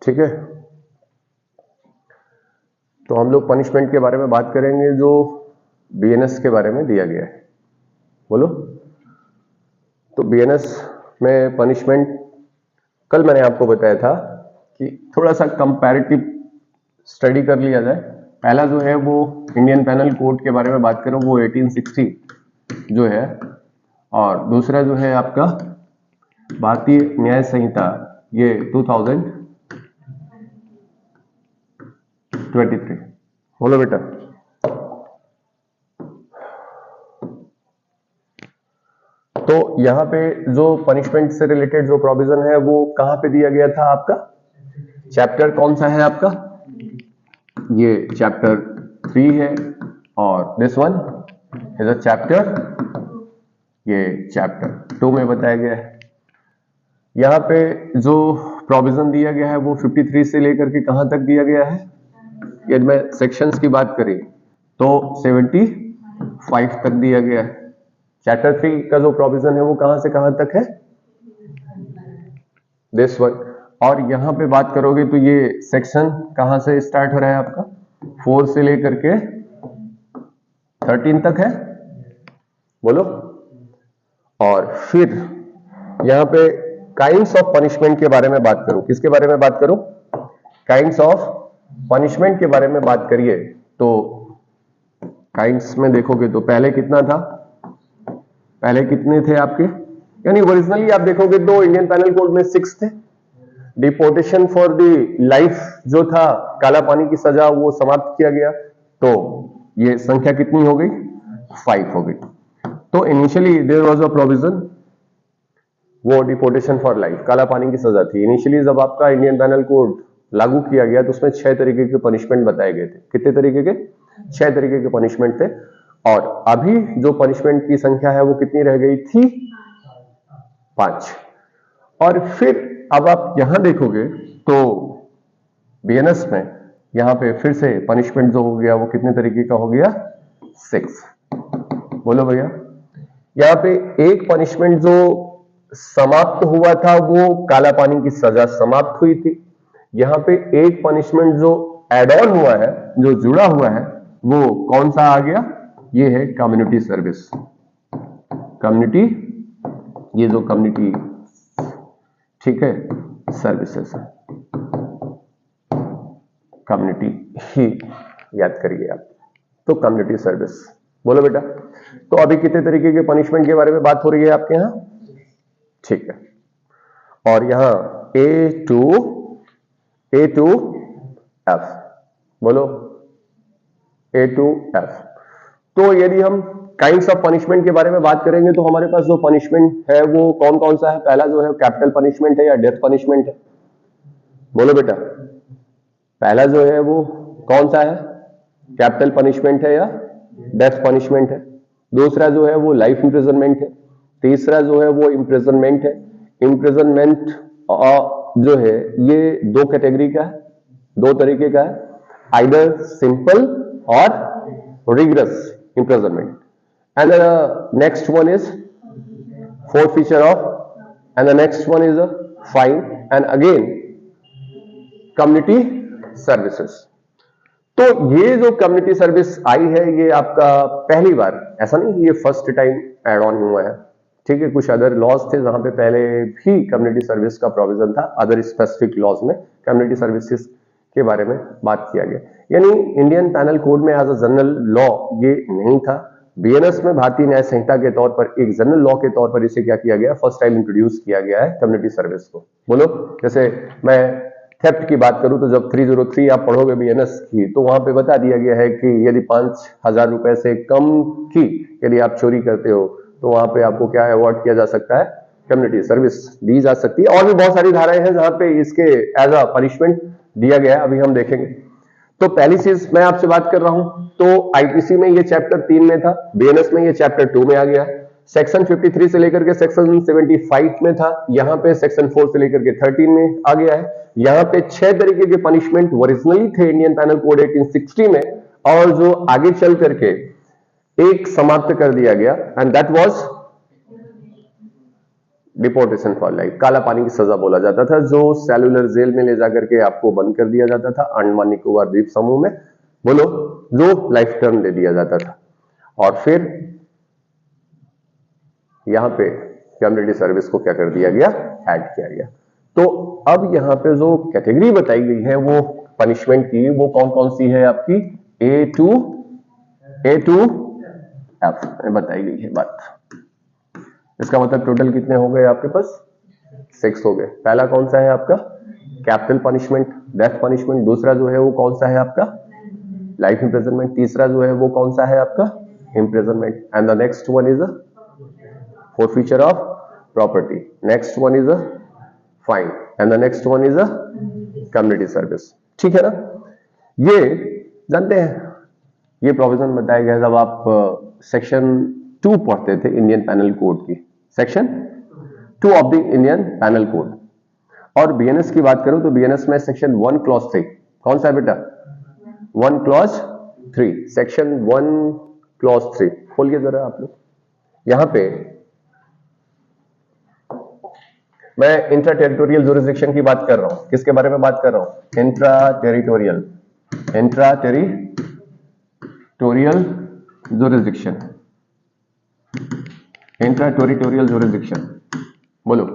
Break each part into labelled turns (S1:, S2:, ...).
S1: ठीक है, तो हम लोग पनिशमेंट के बारे में बात करेंगे जो बीएनएस के बारे में दिया गया है। बोलो। तो बीएनएस में पनिशमेंट कल मैंने आपको बताया था कि थोड़ा सा कंपैरेटिव स्टडी कर लिया जाए। पहला जो है वो इंडियन पैनल कोड के बारे में बात करूं, वो 1860 जो है, और दूसरा जो है आपका भारतीय न्याय संहिता, ये 2023। बोलो बेटा। तो यहां पे जो पनिशमेंट से रिलेटेड जो प्रोविजन है वो कहां पे दिया गया था आपका? चैप्टर कौन सा है आपका? ये चैप्टर 3 है, और this one is a chapter, ये चैप्टर 2 में बताया गया है। यहां पे जो प्रोविजन दिया गया है वो 53 से लेकर के कहां तक दिया गया है? यदि मैं सेक्शंस की बात करें तो 75 तक दिया गया है। चैप्टर 3 का जो प्रोविजन है वो कहां से कहां तक है? This one. और यहां पे बात करोगे तो ये सेक्शन कहां से स्टार्ट हो रहा है आपका? 4 से लेकर के 13 तक है। बोलो। और फिर यहां पे काइंड्स ऑफ पनिशमेंट के बारे में बात करूं, किसके बारे में बात करूं? काइंड्स ऑफ पनिशमेंट के बारे में बात करिए तो काइंड्स में देखोगे तो पहले कितना था? पहले कितने थे आपके? यानी ओरिजिनली आप देखोगे तो इंडियन पैनल कोड में 6 थे। डिपोर्टेशन फॉर द लाइफ जो था, काला पानी की सजा, वो समाप्त किया गया, तो ये संख्या कितनी हो गई? 5 हो गई। तो initially there was a provision, वो डिपोर्टेशन फॉर लाइफ, काला पानी की सजा थी। इनिशियली जब आपका इंडियन पैनल कोड लागू किया गया तो उसमें 6 तरीके के पनिशमेंट बताए गए थे। कितने तरीके के? 6 तरीके के पनिशमेंट थे। और अभी जो पनिशमेंट की संख्या है वो कितनी रह गई थी? 5। और फिर अब आप यहां देखोगे तो बीएनएस में यहां पे फिर से पनिशमेंट जो हो गया वो कितने तरीके का हो गया? 6। बोलो भैया। यहां पे एक पनिशमेंट जो समाप्त हुआ था वो काला पानी की सजा समाप्त हुई थी। यहां पे एक पनिशमेंट जो एड ऑन हुआ है, जो जुड़ा हुआ है, वो कौन सा आ गया? ये है कम्युनिटी सर्विस। कम्युनिटी, ये जो कम्युनिटी, ठीक है, सर्विसेज, कम्युनिटी ही याद करिए आप, तो कम्युनिटी सर्विस। बोलो बेटा। तो अभी कितने तरीके के पनिशमेंट के बारे में बात हो रही है आपके यहां? ठीक है। और यहां A to F। बोलो। A to F। तो यदि हम काइंड्स ऑफ पनिशमेंट के बारे में बात करेंगे तो हमारे पास जो पनिशमेंट है वो कौन कौन सा है? पहला जो है कैपिटल पनिशमेंट है या डेथ पनिशमेंट है? बोलो बेटा। पहला जो है वो कौन सा है? कैपिटल पनिशमेंट है या डेथ पनिशमेंट है? दूसरा जो है वो लाइफ इंप्रिजनमेंट है। तीसरा जो है वो इंप्रिजनमेंट है। इंप्रिजनमेंट जो है ये 2 कैटेगरी का है, 2 तरीके का है, आइदर सिंपल और rigorous imprisonment, and the next one is forfeiture of, and the next one is a fine, and again community services। तो ये जो कम्युनिटी सर्विस आई है ये आपका पहली बार, ऐसा नहीं ये फर्स्ट टाइम एड ऑन हुआ है, ठीक है। कुछ अदर लॉज थे जहां पे पहले भी कम्युनिटी सर्विस का प्रोविजन था, अदर स्पेसिफिक लॉज में कम्युनिटी सर्विसेज के बारे में बात किया गया। यानी इंडियन पैनल कोड में एज अ जनरल लॉ ये नहीं था। बीएनएस में भारतीय न्याय संहिता के तौर पर एक जनरल लॉ के तौर पर इसे क्या किया गया? फर्स्ट टाइम इंट्रोड्यूस किया गया है कम्युनिटी सर्विस को। बोलो। जैसे मैं थेफ्ट की बात करूं तो जब 303 आप पढ़ोगे बीएनएस की तो वहां पे बता दिया गया है कि यदि 5,000 रुपए से कम की यदि आप चोरी करते हो तो वहां पे आपको क्या अवॉर्ड किया जा सकता है? कम्युनिटी सर्विस दी जा सकती है। और भी बहुत सारी धाराएं हैं जहां पे इसके एज अ पनिशमेंट दिया गया है, अभी हम देखेंगे। तो पहली चीज मैं आपसे बात कर रहा हूं तो आईपीसी में ये चैप्टर 3 में था, बीएनएस में ये चैप्टर 2 में आ गया। सेक्शन 53 से लेकर के सेक्शन 75 में था, यहां पे सेक्शन 4 से लेकर के 13 में आ गया है। यहां पे 6 तरीके के पनिशमेंट ओरिजिनली थे इंडियन पैनल कोड 1860 में, और जो आगे चल करके एक समाप्त कर दिया गया, and that was deportation for life, काला पानी की सजा बोला जाता था, जो सेलुलर जेल में ले जाकर के आपको बंद कर दिया जाता था अंडमान निकोबार द्वीप समूह में, बोलो, जो लाइफ टर्म दे दिया जाता था। और फिर यहां पे कम्युनिटी सर्विस को क्या कर दिया गया, ऐड किया गया। तो अब यहां पे जो कैटेगरी बताई गई है वो पनिशमेंट की, वो कौन कौन सी है आपकी, ए टू एफ बताई गई है बात। इसका मतलब टोटल कितने हो गए आपके पास, 6 हो गए। पहला कौन सा है आपका, कैपिटल पनिशमेंट, डेथ पनिशमेंट। दूसरा जो है वो कौन सा है आपका, लाइफ इंप्रिजनमेंट। तीसरा जो है वो कौन सा है आपका, imprisonment. And the next one is a forfeiture of property, next one is a fine and the next one is a community service। ठीक है ना, ये जानते हैं, ये प्रोविजन बताया गया जब आप सेक्शन 2 पढ़ते थे इंडियन पैनल कोड की, section 2 of the Indian panel code. और बीएनएस की बात करूं तो बीएनएस में सेक्शन 1 क्लॉज 3 कौन सा है बेटा, 1 क्लॉज 3, सेक्शन 1 क्लॉज 3 खोलिए जरा आप लोग। यहां पे मैं इंट्रा टेरिटोरियल जुरिस्डिक्शन की बात कर रहा हूं, किसके बारे में बात कर रहा हूं, intra territorial jurisdiction, intra territorial jurisdiction. बोलो,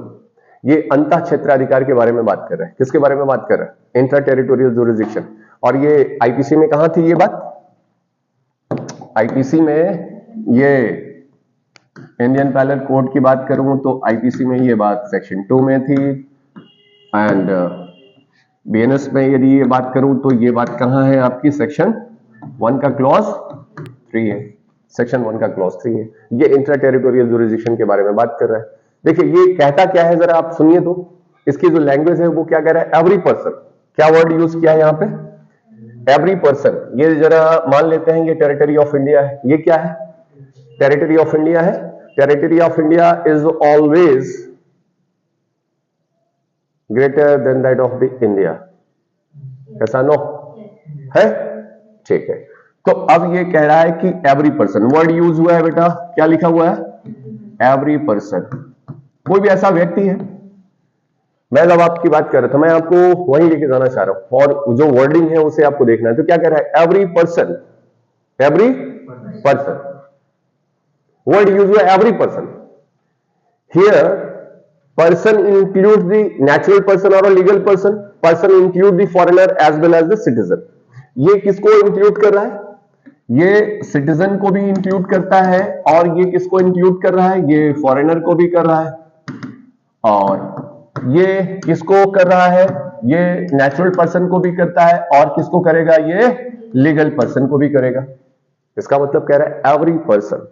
S1: ये अंतः क्षेत्राधिकार के बारे में बात कर रहे हैं, किसके बारे में बात कर रहे हैं, इंट्रा टेरिटोरियल जुरिस्डिक्शन। और ये आईपीसी में कहां थी ये बात, आईपीसी में, ये इंडियन पैनल कोड की बात करूं तो आईपीसी में ये बात सेक्शन 2 में थी, एंड बीएनएस में यदि ये बात करूं तो ये बात कहां है आपकी, सेक्शन 1 का क्लॉज 3 है, सेक्शन 1 का क्लॉज 3 है। ये इंट्रा टेरिटोरियल जुरिस्डिक्शन के बारे में बात कर रहा है। देखिए ये कहता क्या है, जरा आप सुनिए तो, इसकी जो लैंग्वेज है वो क्या कह रहा है, एवरी पर्सन। क्या वर्ड यूज किया है यहां पे, एवरी पर्सन। ये जरा मान लेते हैं ये टेरिटरी ऑफ इंडिया है, ये क्या है, टेरिटरी ऑफ इंडिया है। Territory of India is always greater than that of the India, ऐसा नो है, ठीक है। तो अब ये कह रहा है कि एवरी पर्सन, वर्ड यूज हुआ है बेटा, क्या लिखा हुआ है, एवरी पर्सन। कोई भी ऐसा व्यक्ति है, मैं जब आपकी बात कर रहा था मैं आपको वहीं लेके जाना चाह रहा हूं, और जो वर्डिंग है उसे आपको देखना है। तो क्या कह रहा है, every person, every person, word use हुआ every person. Here person include the natural person और legal person, person include the foreigner as well as the citizen. ये किसको इंक्लूड कर रहा है, ये सिटीजन को भी इंक्लूड करता है, और ये किसको इंक्लूड कर रहा है, ये फॉरेनर को भी कर रहा है, और ये किसको कर रहा है, ये नेचुरल पर्सन को भी करता है, और किसको करेगा, ये लीगल पर्सन को भी करेगा। इसका मतलब कह रहा है एवरी पर्सन।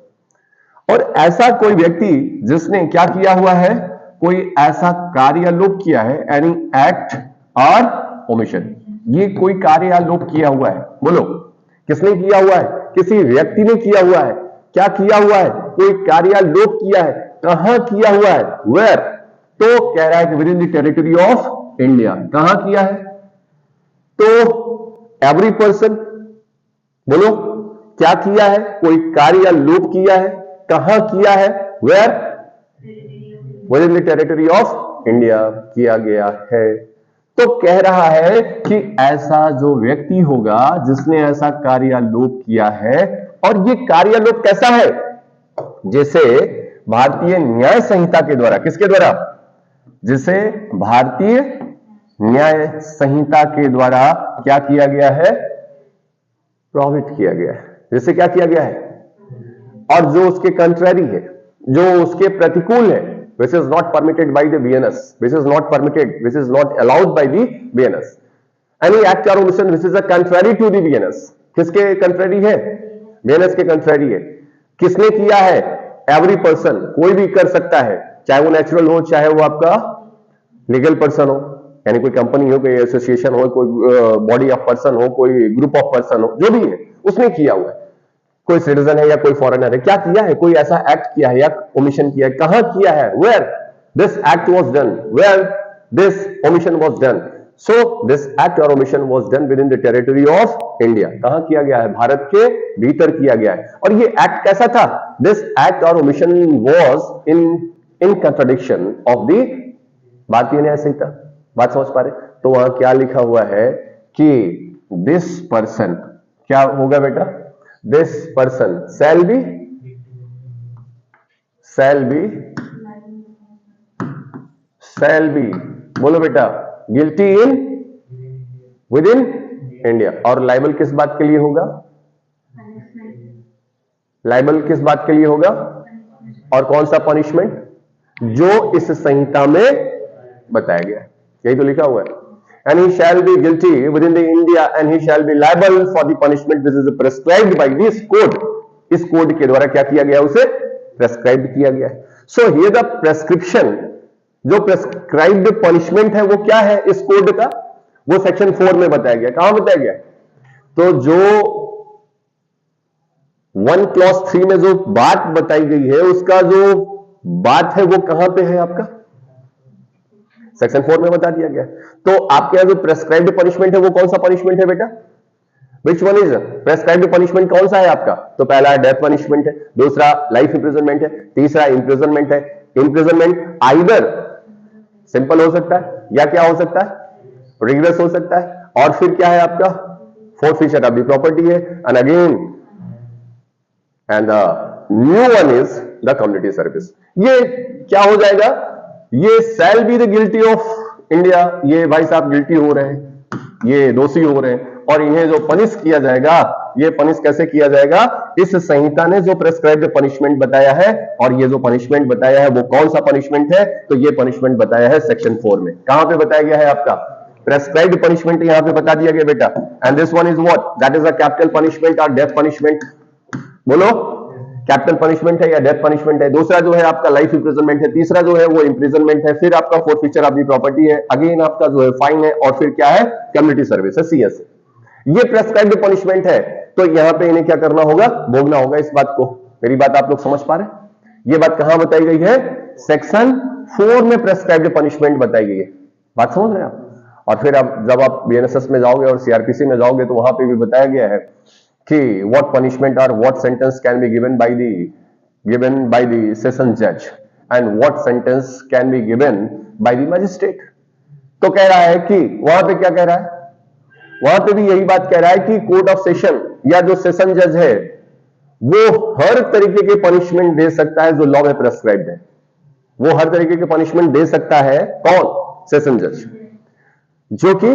S1: और ऐसा कोई व्यक्ति जिसने क्या किया हुआ है, कोई ऐसा कार्य या लोक किया है, एनी एक्ट और ओमिशन, ये कोई कार्य या लोक किया हुआ है, बोलो किसने किया हुआ है, किसी व्यक्ति ने किया हुआ है। क्या किया हुआ है, कोई कार्य या लोक किया है, कहां किया हुआ है, वेयर, तो कह रहा है कि with in the territory of India. कहां किया है, तो एवरी पर्सन, बोलो क्या किया है, कोई कार्य या लोक किया है, कहां किया है, where, within the territory of India किया गया है। तो कह रहा है कि ऐसा जो व्यक्ति होगा जिसने ऐसा कार्यालोप किया है, और ये कार्यालोप कैसा है, जैसे भारतीय न्याय संहिता के द्वारा, किसके द्वारा, जिसे भारतीय न्याय संहिता के द्वारा क्या किया गया है, प्रोहिबिट किया गया है, जिसे क्या किया गया है, और जो उसके कंट्रेरी है, जो उसके प्रतिकूल है, which is not permitted by the BNS, which is not permitted, which is not allowed by the BNS, any act or omission which is a contrary to the BNS, किसके कंट्रेरी है, BNS के contrary है। किसने किया है, every person, कोई भी कर सकता है, चाहे वो नेचुरल हो, चाहे वो आपका लीगल पर्सन हो, यानी कोई कंपनी हो, कोई एसोसिएशन हो, कोई बॉडी ऑफ पर्सन हो, कोई ग्रुप ऑफ पर्सन हो, जो भी है उसने किया हुआ है। कोई सिटीजन है या कोई फॉरेनर है, क्या किया है, कोई ऐसा एक्ट किया है या ओमिशन किया है, कहां किया है, where this act was done, where this omission was done. So this act और omission was done within the territory of India. कहां किया गया है, भारत के भीतर किया गया है। और ये एक्ट कैसा था, दिस एक्ट और omission was in in contradiction of the भारतीय न्याय संहिता। बात समझ पा रहे? तो वहां क्या लिखा हुआ है कि दिस पर्सन, क्या होगा बेटा, दिस पर्सन शैल बी बोलो बेटा guilty in with in India. और लाइबल किस बात के लिए होगा? लाइबल किस बात के लिए होगा? और कौन सा पनिशमेंट? जो इस संहिता में बताया गया है, यही तो लिखा हुआ है। And he shall be guilty within the India and he shall be liable for the punishment which is prescribed by this code। इस कोड के द्वारा क्या किया गया? उसे प्रेस्क्राइब किया गया है। So here the prescription, जो प्रेस्क्राइब्ड पनिशमेंट है वो क्या है इस कोड का? वो सेक्शन 4 में बताया गया। कहां बताया गया? तो जो 1 क्लॉज 3 में जो बात बताई गई है उसका जो बात है वो कहां पे है आपका? सेक्शन 4 में बता दिया गया। तो आपके यहां जो प्रेस्क्राइब्ड पनिशमेंट है वो कौन सा पनिशमेंट है बेटा? Which one is prescribed punishment? कौन सा है आपका? तो पहला है डेथ पनिशमेंट है, दूसरा लाइफ इंप्रिजनमेंट है, तीसरा इंप्रिजनमेंट है। इंप्रिजनमेंट आइदर सिंपल हो सकता है या क्या हो सकता है? रिग्रेस हो सकता है। और फिर क्या है आपका? फोरफिचर ऑफ द प्रॉपर्टी है। And again and the new one is the community service. ये क्या हो जाएगा? ये shall be the guilty of India. ये भाई साहब गिल्टी हो रहे हैं, ये दोषी हो रहे हैं, और इन्हें जो पनिश किया जाएगा, ये पनिश कैसे किया जाएगा? इस संहिता ने जो प्रेस्क्राइब्ड पनिशमेंट बताया है, और ये जो पनिशमेंट बताया है वो कौन सा पनिशमेंट है? तो ये पनिशमेंट बताया है सेक्शन 4 में। कहां पे बताया गया है आपका? प्रेस्क्राइब्ड पनिशमेंट यहां पे बता दिया गया बेटा। And this one is what? That is a capital punishment और डेथ पनिशमेंट। बोलो, कैपिटल पनिशमेंट है या डेथ पनिशमेंट है? दूसरा जो है आपका लाइफ इंप्रिजनमेंट है, तीसरा जो है वो इंप्रिजनमेंट है, फिर आपका फोरफिचर ऑफ द प्रॉपर्टी है, अगेन आपका जो है फाइन है, और फिर क्या है? कम्युनिटी सर्विस है, CS। ये प्रेस्क्राइब्ड पनिशमेंट है, तो यहां पे इन्हें क्या करना होगा? भोगना होगा इस बात को। मेरी बात आप लोग समझ पा रहे हैं? ये बात कहां बताई गई है? सेक्शन 4 में प्रेस्क्राइब्ड पनिशमेंट बताई गई है। बात समझ रहे हैं आप? और फिर आप जब आप BNSS में जाओगे और CRPC में जाओगे तो वहां पे भी बताया गया है कि what punishment or what sentence can be given by the session judge and what sentence can be given by the magistrate। तो कह रहा है कि वहां पे क्या कह रहा है? वहां पे भी यही बात कह रहा है कि कोर्ट ऑफ सेशन या जो सेशन जज है वो हर तरीके के पनिशमेंट दे सकता है जो लॉ में प्रेस्क्राइब्ड है। वो हर तरीके के पनिशमेंट दे सकता है। कौन? सेशन जज, जो कि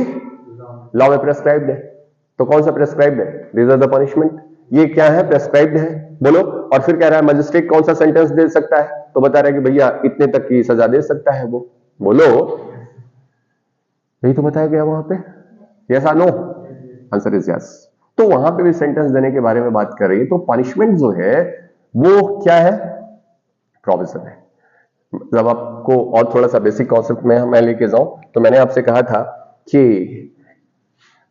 S1: लॉ में प्रेस्क्राइब्ड है। तो कौन सा प्रेस्क्राइब्ड है? These are the punishment. ये क्या है? प्रेस्क्राइब्ड है। बोलो। और फिर कह रहा है मजिस्ट्रेट कौन सा सेंटेंस दे सकता है? तो बता रहा है कि भैया इतने तक की सजा दे सकता है वो। बोलो, यही तो बताया गया वहां पे। यस और नो? Answer is yes. तो वहां पे भी सेंटेंस देने के बारे में बात कर रही है। तो पनिशमेंट जो है वो क्या है? प्रोविजन है। जब आपको और थोड़ा सा बेसिक कॉन्सेप्ट में मैं लेके जाऊं तो मैंने आपसे कहा था कि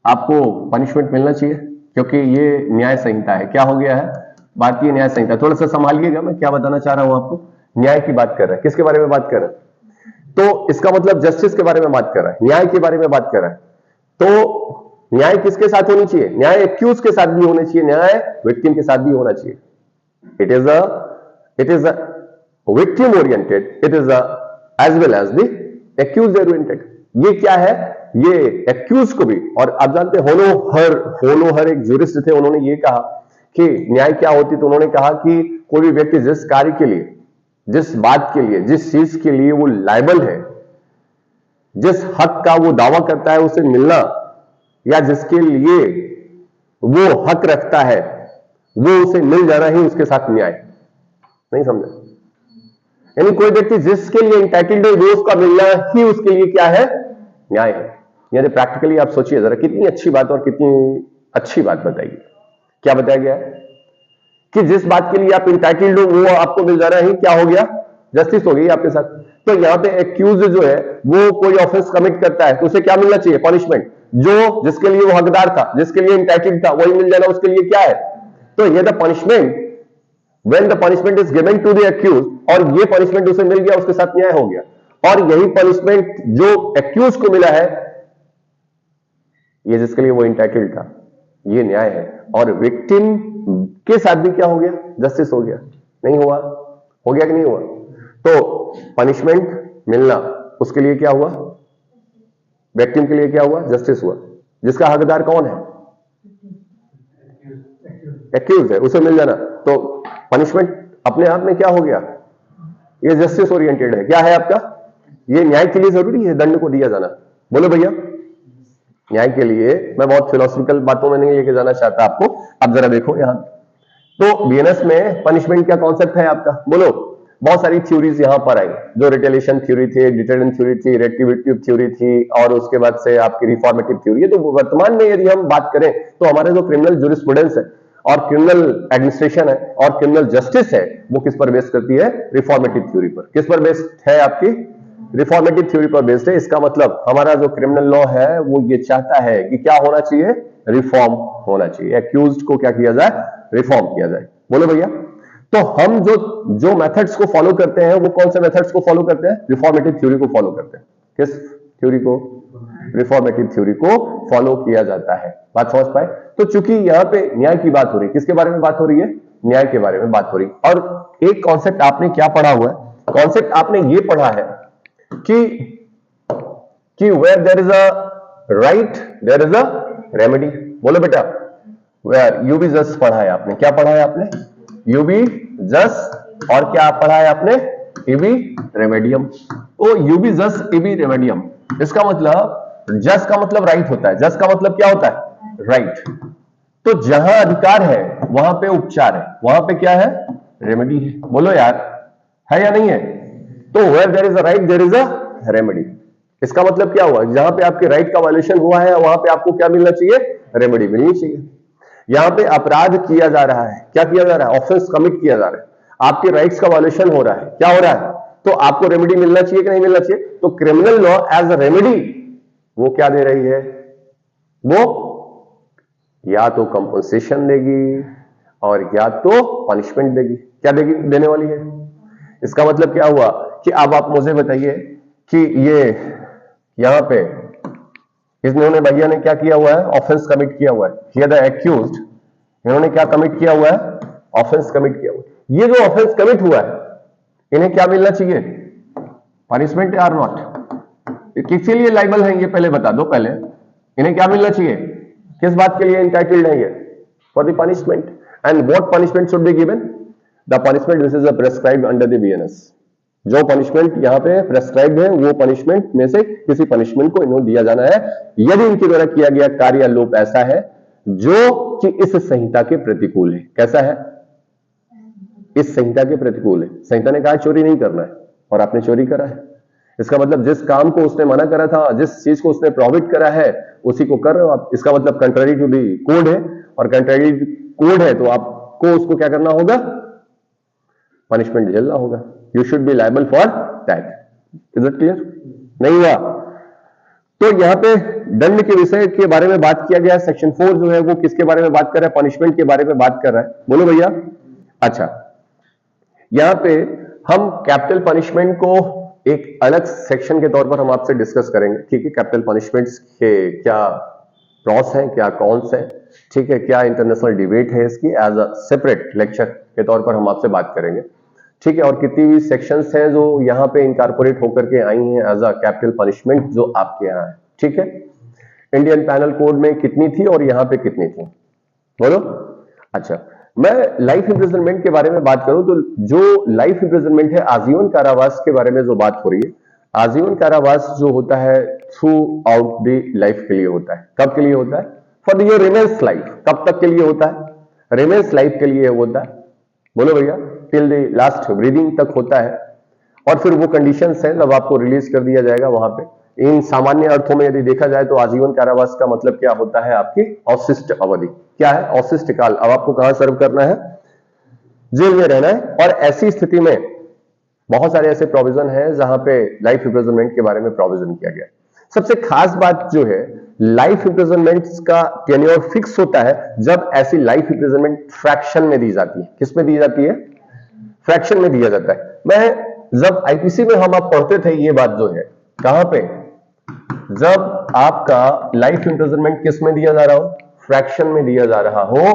S1: आपको पनिशमेंट मिलना चाहिए क्योंकि ये न्याय संहिता है। क्या हो गया है? भारतीय न्याय संहिता। थोड़ा सा संभालिएगा, मैं क्या बताना चाह रहा हूं आपको। न्याय की बात कर रहा है। किसके बारे में बात कर रहा है? तो इसका मतलब जस्टिस के बारे में बात कर रहा है, न्याय के बारे में बात कर रहा है। तो न्याय किसके साथ होनी चाहिए? न्याय एक्यूज के साथ भी होना चाहिए, न्याय विक्टिम के साथ भी होना चाहिए। It is a victim oriented, it is as well as the accused oriented. ये क्या है? ये एक्यूज को भी, और आप जानते होलोहर एक ज्यूरिस्ट थे, उन्होंने ये कहा कि न्याय क्या होती, तो उन्होंने कहा कि कोई भी व्यक्ति जिस कार्य के लिए, जिस बात के लिए, जिस चीज के लिए वो लायबल है, जिस हक का वो दावा करता है उसे मिलना, या जिसके लिए वो हक रखता है वो उसे मिल जाना ही उसके साथ न्याय। नहीं समझे? यानी कोई व्यक्ति जिसके लिए इंटाइटल्ड है वो उसका मिलना ही उसके लिए क्या है? न्याय है। यानी प्रैक्टिकली आप सोचिए जरा, कितनी अच्छी बात और कितनी अच्छी बात बताइए। क्या बताया गया है कि जिस बात के लिए आप इंटाइटल्ड हो वो आपको मिल जाना ही क्या हो गया? जस्टिस हो गई आपके साथ। तो यहां पे एक्यूज जो है वो कोई ऑफेंस कमिट करता है तो उसे क्या मिलना चाहिए? पनिशमेंट। जो जिसके लिए वो हकदार था, जिसके लिए इंटाइटल्ड था, वही मिल जाना उसके लिए क्या है? तो ये the punishment when the punishment is given to the accused, और ये पनिशमेंट उसे मिल गया, उसके साथ न्याय हो गया। और यही पनिशमेंट जो एक्यूज को मिला है, ये जिसके लिए वो इंटाइटल्ड था, ये न्याय है। और विक्टिम के साथ भी क्या हो गया? जस्टिस हो गया। नहीं हुआ? हो गया कि नहीं हुआ? तो पनिशमेंट मिलना, उसके लिए क्या हुआ? विक्टिम के लिए क्या हुआ? जस्टिस हुआ। जिसका हकदार कौन है? एक्यूज है, उसे मिल जाना। तो पनिशमेंट अपने आप में क्या हो गया? ये जस्टिस ओरिएंटेड है। क्या है आपका? ये न्याय के लिए जरूरी है दंड को दिया जाना। बोलो भैया। न्याय के लिए मैं बहुत फिलोसफिकल बातों में नहीं लेके जाना चाहता आपको। अब जरा देखो यहां, तो बीएनएस में पनिशमेंट क्या कॉन्सेप्ट है आपका? बोलो। बहुत सारी थ्योरीज यहां पर आई, जो रिटेलिएशन थ्योरी थी, डिटरेंट थ्योरी थी, रेट्रिब्यूटिव थ्योरी थी, और उसके बाद से आपकी रिफॉर्मेटिव थ्योरी है। तो वर्तमान में यदि हम बात करें तो हमारे जो क्रिमिनल जूरिस्प्रूडेंस है और क्रिमिनल एडमिनिस्ट्रेशन है और क्रिमिनल जस्टिस है, वो किस पर बेस्ड करती है? रिफॉर्मेटिव थ्योरी पर। किस पर बेस्ड है आपकी? रिफॉर्मेटिव थ्योरी पर बेस्ड है। इसका मतलब हमारा जो क्रिमिनल लॉ है वो ये चाहता है कि क्या होना चाहिए? रिफॉर्म होना चाहिए। एक्यूज्ड को क्या किया जाए? रिफॉर्म किया जाए। बोलो भैया। तो हम जो जो मेथड्स को फॉलो करते हैं वो कौन से मेथड्स को फॉलो करते हैं? रिफॉर्मेटिव थ्योरी को फॉलो करते हैं। किस थ्योरी को? रिफॉर्मेटिव थ्योरी को फॉलो किया जाता है। बात समझ पाए? तो चूंकि यहां पे न्याय की बात हो रही है, किसके बारे में बात हो रही है? न्याय के बारे में बात हो रही है। और एक कॉन्सेप्ट आपने क्या पढ़ा हुआ है? कॉन्सेप्ट आपने ये पढ़ा है कि where there is a right there is a remedy. बोलो बेटा। वेयर यूबी जस्ट पढ़ा है आपने। क्या पढ़ा है आपने? यूबी जस्ट। और क्या पढ़ा है आपने? इबी रेमेडियम। तो यूबी जस्ट इबी रेमेडियम, इसका मतलब जस्ट का मतलब राइट होता है। जस्ट का मतलब क्या होता है? राइट। तो जहां अधिकार है वहां पे उपचार है, वहां पे क्या है? रेमेडी है। बोलो यार, है या नहीं है? तो where there is a right there is a remedy. इसका मतलब क्या हुआ? जहां पे आपके राइट का वायलेशन हुआ है वहां पे आपको क्या मिलना चाहिए? रेमेडी मिलनी चाहिए। यहां पे अपराध किया जा रहा है, क्या किया जा रहा है? ऑफेंस कमिट किया जा रहा है, आपके राइट्स का वायलेशन हो रहा है, क्या हो रहा है? तो आपको रेमेडी मिलना चाहिए कि नहीं मिलना चाहिए? तो criminal law as a remedy वो क्या दे रही है? वो या तो कंपनसेशन देगी और या तो पनिशमेंट देगी। क्या देगी? देने वाली है। इसका मतलब क्या हुआ कि अब आप मुझे बताइए कि ये यहां पे इन्होंने, भैया ने क्या किया हुआ है? ऑफेंस कमिट किया हुआ है। हियर द एक्यूज्ड, इन्होंने क्या कमिट किया हुआ है? ऑफेंस कमिट किया हुआ है। ये जो ऑफेंस कमिट हुआ है इन्हें क्या मिलना चाहिए? Punishment or not? किसके लिए लाइबल है ये पहले बता दो। पहले इन्हें क्या मिलना चाहिए? किस बात के लिए इंटाइटल्ड है ये? For the punishment. And what punishment should be given? The punishment which is prescribed under the BNS. जो पनिशमेंट यहां पे प्रेस्क्राइब्ड है वो पनिशमेंट में से किसी पनिशमेंट को इन्होंने दिया जाना है यदि इनके द्वारा किया गया कार्य या लोप ऐसा है जो कि इस संहिता के प्रतिकूल है। कैसा है? इस संहिता के प्रतिकूल है। संहिता ने कहा चोरी नहीं करना है और आपने चोरी करा है। इसका मतलब जिस काम को उसने मना करा था, जिस चीज को उसने प्रोहिबिट करा है, उसी को कर रहे हो आप। इसका मतलब कंट्रारी टू दी कोड है, और कंट्रारी कोड है तो आपको उसको क्या करना होगा? पनिशमेंट झेलना होगा। You should be liable for that. Is it clear? नहीं हुआ? तो यहां पे दंड के विषय के बारे में बात किया गया। सेक्शन 4 जो है वो किसके बारे में बात कर रहा है? पनिशमेंट के बारे में बात कर रहा है। बोलो भैया। अच्छा, यहां पे हम कैपिटल पनिशमेंट को एक अलग सेक्शन के तौर पर हम आपसे डिस्कस करेंगे। ठीक है, कैपिटल पनिशमेंट्स के क्या प्रॉस हैं, क्या कॉन्स हैं, ठीक है, क्या इंटरनेशनल डिबेट है इसकी, एज अ सेपरेट लेक्चर के तौर पर हम आपसे बात करेंगे। ठीक है, और कितनी भी सेक्शंस हैं जो यहाँ पे इनकॉर्पोरेट होकर के आई हैं एज अ कैपिटल पनिशमेंट जो आपके यहाँ है। ठीक है, इंडियन पैनल कोड में कितनी थी और यहाँ पे कितनी थी? बोलो। अच्छा, मैं लाइफ इंप्रिजनमेंट के बारे में बात करूं तो जो लाइफ इंप्रिजनमेंट है, आजीवन कारावास के बारे में जो बात हो रही है, आजीवन कारावास जो होता है थ्रू आउट द लाइफ के लिए होता है। कब के लिए होता है? For your remains life. कब तक के लिए होता है? रिमेन्स लाइफ के लिए होता है। बोलो भैया। टिल द लास्ट ब्रीदिंग तक होता है, और फिर वो कंडीशंस हैं जब आपको रिलीज कर दिया जाएगा वहां पे। इन सामान्य अर्थों में यदि देखा जाए तो आजीवन कारावास का मतलब क्या होता है? आपकी अवशिष्ट अवधि। क्या है? अवशिष्ट काल। अब आपको कहां सर्व करना है? जेल में रहना है। और ऐसी स्थिति में बहुत सारे ऐसे प्रोविजन हैं जहां पे लाइफ इंप्रिजनमेंट के बारे में प्रोविजन किया गया है। सबसे खास बात जो है, लाइफ इंप्रिजनमेंट का टेन्योर फिक्स होता है जब ऐसी लाइफ इंप्रिजनमेंट फ्रैक्शन में दी जाती है। किस में दी जाती है? फ्रैक्शन में दिया जाता है। मैं जब आईपीसी में हम आप पढ़ते थे ये बात जो है, कहां पे? जब आपका लाइफ इंप्रिजनमेंट किस में दिया जा रहा हो? फ्रैक्शन में दिया जा रहा हो,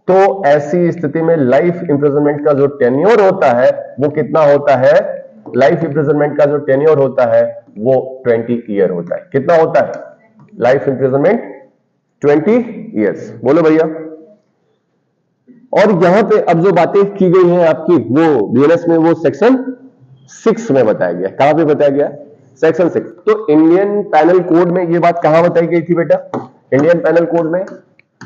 S1: तो ऐसी स्थिति में लाइफ इंप्रिजनमेंट का जो टेन्योर होता है वो कितना होता है? लाइफ इम्प्रिजनमेंट का जो टेन्योर होता है वो 20 ईयर होता है। कितना होता है लाइफ इम्प्रिजनमेंट? 20 ईयर्स। बोलो भैया। और यहां पे अब जो बातें की गई हैं आपकी वो बीएनएस में वो सेक्शन 6 में बताया गया। कहां पे बताया गया? सेक्शन 6। तो इंडियन पैनल कोड में ये बात कहां बताई गई थी बेटा? इंडियन पैनल कोड में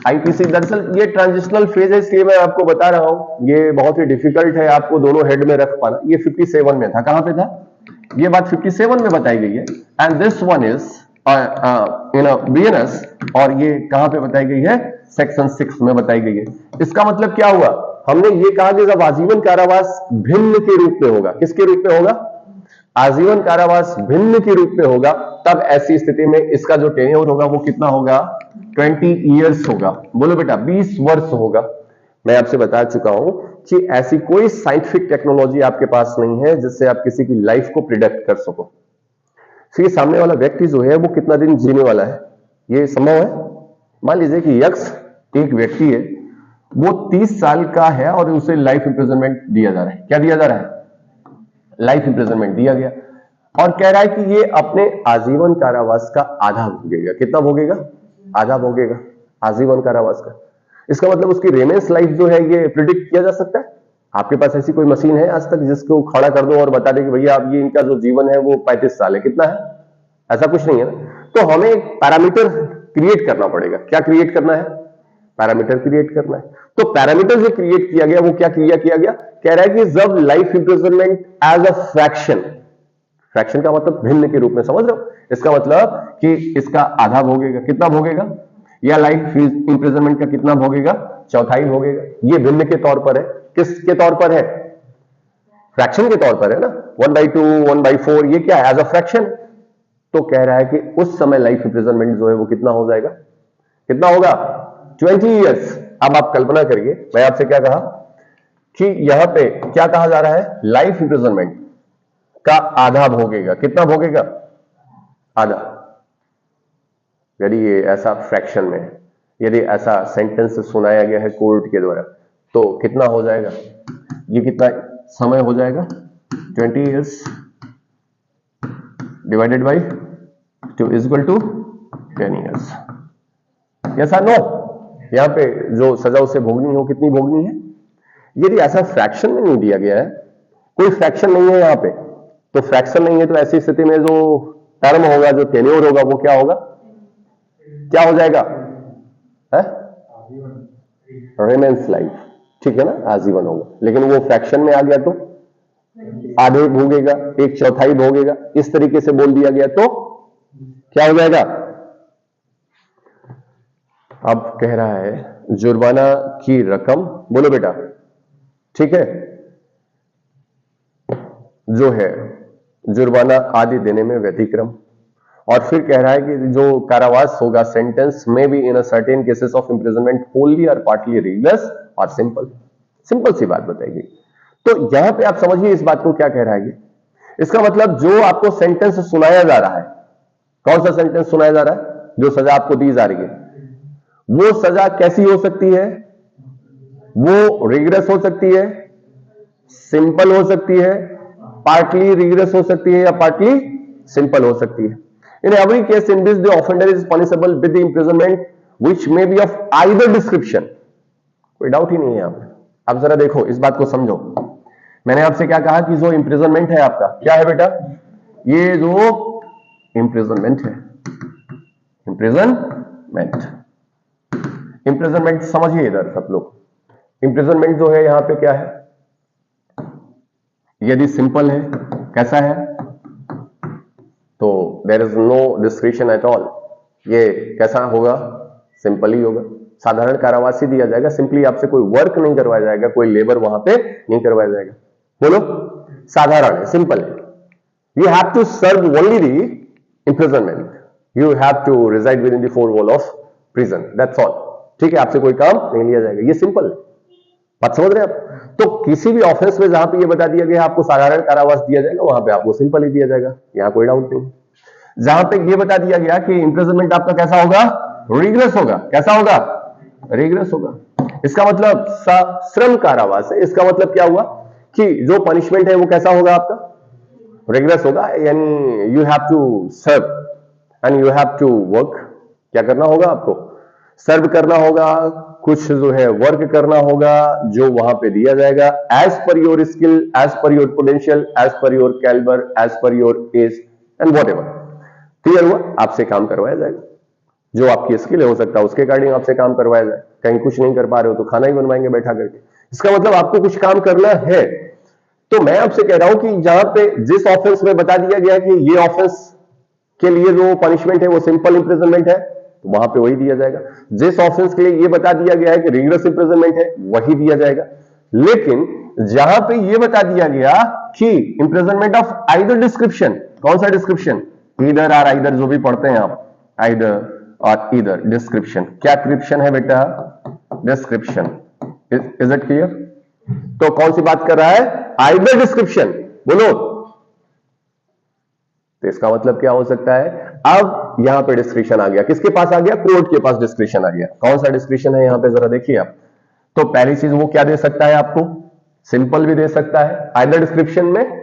S1: आईपीसी। दरअसल ये ट्रांजिशनल फेज है इसलिए मैं आपको बता रहा हूं, ये बहुत ही डिफिकल्ट है आपको दोनों हेड में रख पाना। ये 57 में था। कहां पे था? ये बात 57 में बताई गई है and this one is BNS, और ये कहां पे बताई गई है? सेक्शन 6 में बताई गई है। इसका मतलब क्या हुआ? हमने ये कहा कि जब आजीवन कारावास भिन्न के रूप में होगा, किसके रूप में होगा? आजीवन कारावास भिन्न के रूप में होगा, तब ऐसी स्थिति में इसका जो टेन्योर होगा वो कितना होगा? 20 ईयर्स होगा। बोलो बेटा 20 वर्ष होगा। मैं आपसे बता चुका हूं कि ऐसी कोई साइंटिफिक टेक्नोलॉजी आपके पास नहीं है जिससे आप किसी की लाइफ को प्रिडिक्ट कर सको। तो ये सामने वाला व्यक्ति जो है वो कितना दिन जीने वाला है, ये संभव है? मान लीजिए कि यक्स एक व्यक्ति है, वो 30 साल का है और उसे लाइफ इंप्रिजनमेंट दिया जा रहा है। क्या दिया जा रहा है? लाइफ इंप्रिजनमेंट दिया गया और कह रहा है कि ये अपने आजीवन कारावास का आधा भोगेगा। कितना भोगेगा? आधा भोगेगा आजीवन कारावास का। इसका मतलब उसकी रेमेंस लाइफ जो है ये प्रिडिक्ट किया जा सकता है? आपके पास ऐसी कोई मशीन है आज तक जिसको खड़ा कर दो और बता दे कि भैया अब ये इनका जो जीवन है वो 35 साल है? कितना है? ऐसा कुछ नहीं है ना। तो हमें एक पैरामीटर क्रिएट करना पड़ेगा। क्या क्रिएट करना है? पैरामीटर क्रिएट करना है। तो पैरामीटर जो क्रिएट किया गया वो क्या किया गया? कह रहा है कि जब life imprisonment as a fraction, fraction का मतलब भिन्न के रूप में, समझ रहे हो? इसका मतलब कि इसका आधा भोगेगा। कितना भोगेगा? या लाइफ इंप्रिजनमेंट का कितना भोगेगा? चौथाई भोगेगा। ये भिन्न के तौर पर है। किसके तौर पर है? फ्रैक्शन के तौर पर है ना। 1/2, 1/4, ये क्या है? As a fraction. तो कह रहा है कि उस समय लाइफ इंप्रिजनमेंट जो है वो कितना हो जाएगा? कितना होगा? 20 ईयर्स। अब आप कल्पना करिए, मैं आपसे क्या कहा कि यहां पे क्या कहा जा रहा है? लाइफ इंप्रिजनमेंट का आधा भोगेगा। कितना भोगेगा? आधा। यदि ये ऐसा फ्रैक्शन में, यदि ऐसा सेंटेंस सुनाया गया है कोर्ट के द्वारा, तो कितना हो जाएगा? ये कितना समय हो जाएगा? 20 years divided by 2 is equal to 10 years. Yes और नो? यहां पे जो सजा उसे भोगनी हो, कितनी भोगनी है? यदि ऐसा फ्रैक्शन में नहीं दिया गया है, कोई फ्रैक्शन नहीं है यहां पे, तो फ्रैक्शन नहीं है तो ऐसी स्थिति में जो टर्म होगा, जो टेन्योर होगा, वो क्या होगा? क्या हो जाएगा? रेमेंस लाइफ। ठीक है ना, आजीवन होगा। लेकिन वो फ्रैक्शन में आ गया तो आधे भोगेगा, एक चौथाई भोगेगा, इस तरीके से बोल दिया गया तो क्या हो जाएगा? अब कह रहा है जुर्माना की रकम, बोलो बेटा, ठीक है, जो है जुर्माना आदि देने में व्यतिक्रम। और फिर कह रहा है कि जो कारावास होगा, सेंटेंस में भी in a certain cases of imprisonment wholly or partly रिगलेस और सिंपल। सिंपल सी बात बताई गई। तो यहां पे आप समझिए इस बात को क्या कह रहा है। इसका मतलब जो आपको सेंटेंस सुनाया जा रहा है, कौन सा सेंटेंस सुनाया जा रहा है? जो सजा आपको दी जा रही है, वो सजा कैसी हो सकती है? वो रिग्रेस हो सकती है, सिंपल हो सकती है, पार्टली रिग्रेस हो सकती है, या पार्टली सिंपल हो सकती है। In every case in this the offender is punishable with the imprisonment which may be of either description. कोई डाउट ही नहीं है यहां पर। अब जरा देखो, इस बात को समझो। मैंने आपसे क्या कहा कि जो इंप्रिजनमेंट है आपका, क्या है बेटा? ये जो इंप्रिजनमेंट है, इंप्रिजनमेंट समझिए इधर सब लोग। इंप्रिजनमेंट जो है यहां पे क्या है? यदि सिंपल है, कैसा है? तो there is no description at all. ये कैसा होगा? सिंपल ही होगा। साधारण कारावास ही दिया जाएगा। सिंपली आपसे कोई वर्क नहीं करवाया जाएगा, कोई लेबर वहां पे नहीं करवाया जाएगा। बोलो, साधारण है, सिंपल है। You have to serve only the imprisonment, you have to reside within the four wall of prison, that's all. ठीक है, आपसे कोई काम नहीं लिया जाएगा। ये सिंपल है, बात समझ रहे हैं आप? तो किसी भी ऑफेंस में जहां पे ये बता दिया गया आपको साधारण कारावास दिया जाएगा, वहां पे आपको सिंपल ही दिया जाएगा, यहां कोई डाउट नहीं। जहां पे ये बता दिया गया कि इंप्रिजनमेंट आपका कैसा होगा? रिग्रेस होगा। कैसा होगा? रिग्रेस होगा। इसका मतलब श्रम कारावास है। इसका मतलब क्या हुआ कि जो पनिशमेंट है वो कैसा होगा आपका? रिग्रेस होगा, यानी you have to serve and you have to work. क्या करना होगा आपको? सर्व करना होगा, कुछ जो है वर्क करना होगा जो वहां पे दिया जाएगा, as per your skill, as per your potential, as per your calibre, as per your age and whatever. Clear हुआ? आपसे काम करवाया जाएगा, जो आपकी स्किल है हो सकता है उसके अकॉर्डिंग आपसे काम करवाया जाए। कहीं कुछ नहीं कर पा रहे हो तो खाना ही बनवाएंगे बैठा करके। इसका मतलब आपको कुछ काम करना है। तो मैं आपसे कह रहा हूं कि जहां पे जिस ऑफेंस में बता दिया गया कि ये ऑफेंस के लिए जो पनिशमेंट है वो सिंपल इंप्रिजनमेंट है, तो वहां पे वही दिया जाएगा। जिस ऑफेंस के लिए ये बता दिया गया है कि रिगरस इंप्रिजनमेंट है, वही दिया जाएगा। लेकिन जहां पे ये बता दिया गया कि इंप्रिजनमेंट ऑफ आइदर डिस्क्रिप्शन, कौन सा डिस्क्रिप्शन? ईदर और आइदर जो भी पढ़ते हैं आप, आइदर और ईदर डिस्क्रिप्शन। क्या क्रिप्शन है बेटा? डिस्क्रिप्शन। Is it clear? तो कौन सी बात कर रहा है? Either description. बोलो। तो इसका मतलब क्या हो सकता है? अब यहां पे डिस्क्रिप्शन आ गया, किसके पास आ गया? कोर्ट के पास डिस्क्रिप्शन आ गया। कौन सा डिस्क्रिप्शन है यहां पे जरा देखिए आप। तो पहली चीज वो क्या दे सकता है आपको? सिंपल भी दे सकता है। आइदर डिस्क्रिप्शन में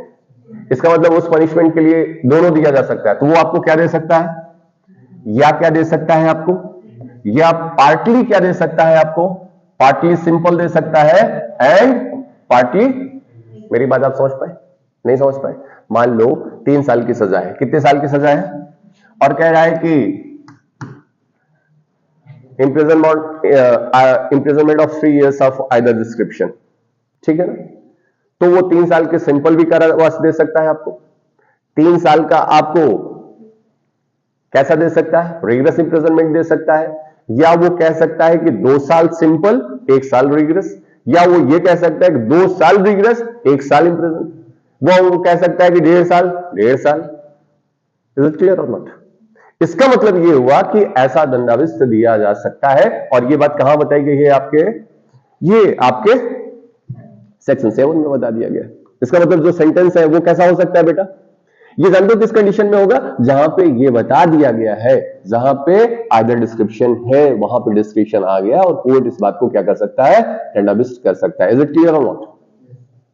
S1: इसका मतलब उस पनिशमेंट के लिए दोनों दिया जा सकता है, तो वो आपको क्या दे सकता है? या क्या दे सकता है आपको? या पार्टली क्या दे सकता है आपको? पार्टली सिंपल दे सकता है एंड पार्टली। मेरी बात आप समझ पाए? नहीं समझ पाए? मान लो 3 साल की सजा है। कितने साल की सजा है? और कह रहा है कि imprisonment of 3 years of either description। ठीक है ना? तो वो 3 साल के सिंपल भी कारावास दे सकता है आपको, 3 साल का आपको कैसा दे सकता है? रिगरस इंप्रिजनमेंट दे सकता है, या वो कह सकता है कि 2 साल सिंपल 1 साल रिगरस, या वो ये कह सकता है कि 2 साल रिगरस 1 साल इंप्रिजन, वो कह सकता है कि 1.5 साल 1.5 साल। इज इट क्लियर और नॉट? इसका मतलब ये हुआ कि ऐसा दंडाविष्ट दिया जा सकता है। और ये बात कहां बताई गई है आपके? ये आपके सेक्शन 7 में बता दिया गया है। इसका मतलब जो सेंटेंस है वो कैसा हो सकता है बेटा? ये जानते हो किस कंडीशन में होगा? जहां पे ये बता दिया गया है, जहां पे आइदर डिस्क्रिप्शन है वहां पे डिस्क्रिप्शन आ गया और कोर्ट इस बात को क्या कर सकता है? दंडाविष्ट कर सकता है। इज इट क्लियर और नॉट?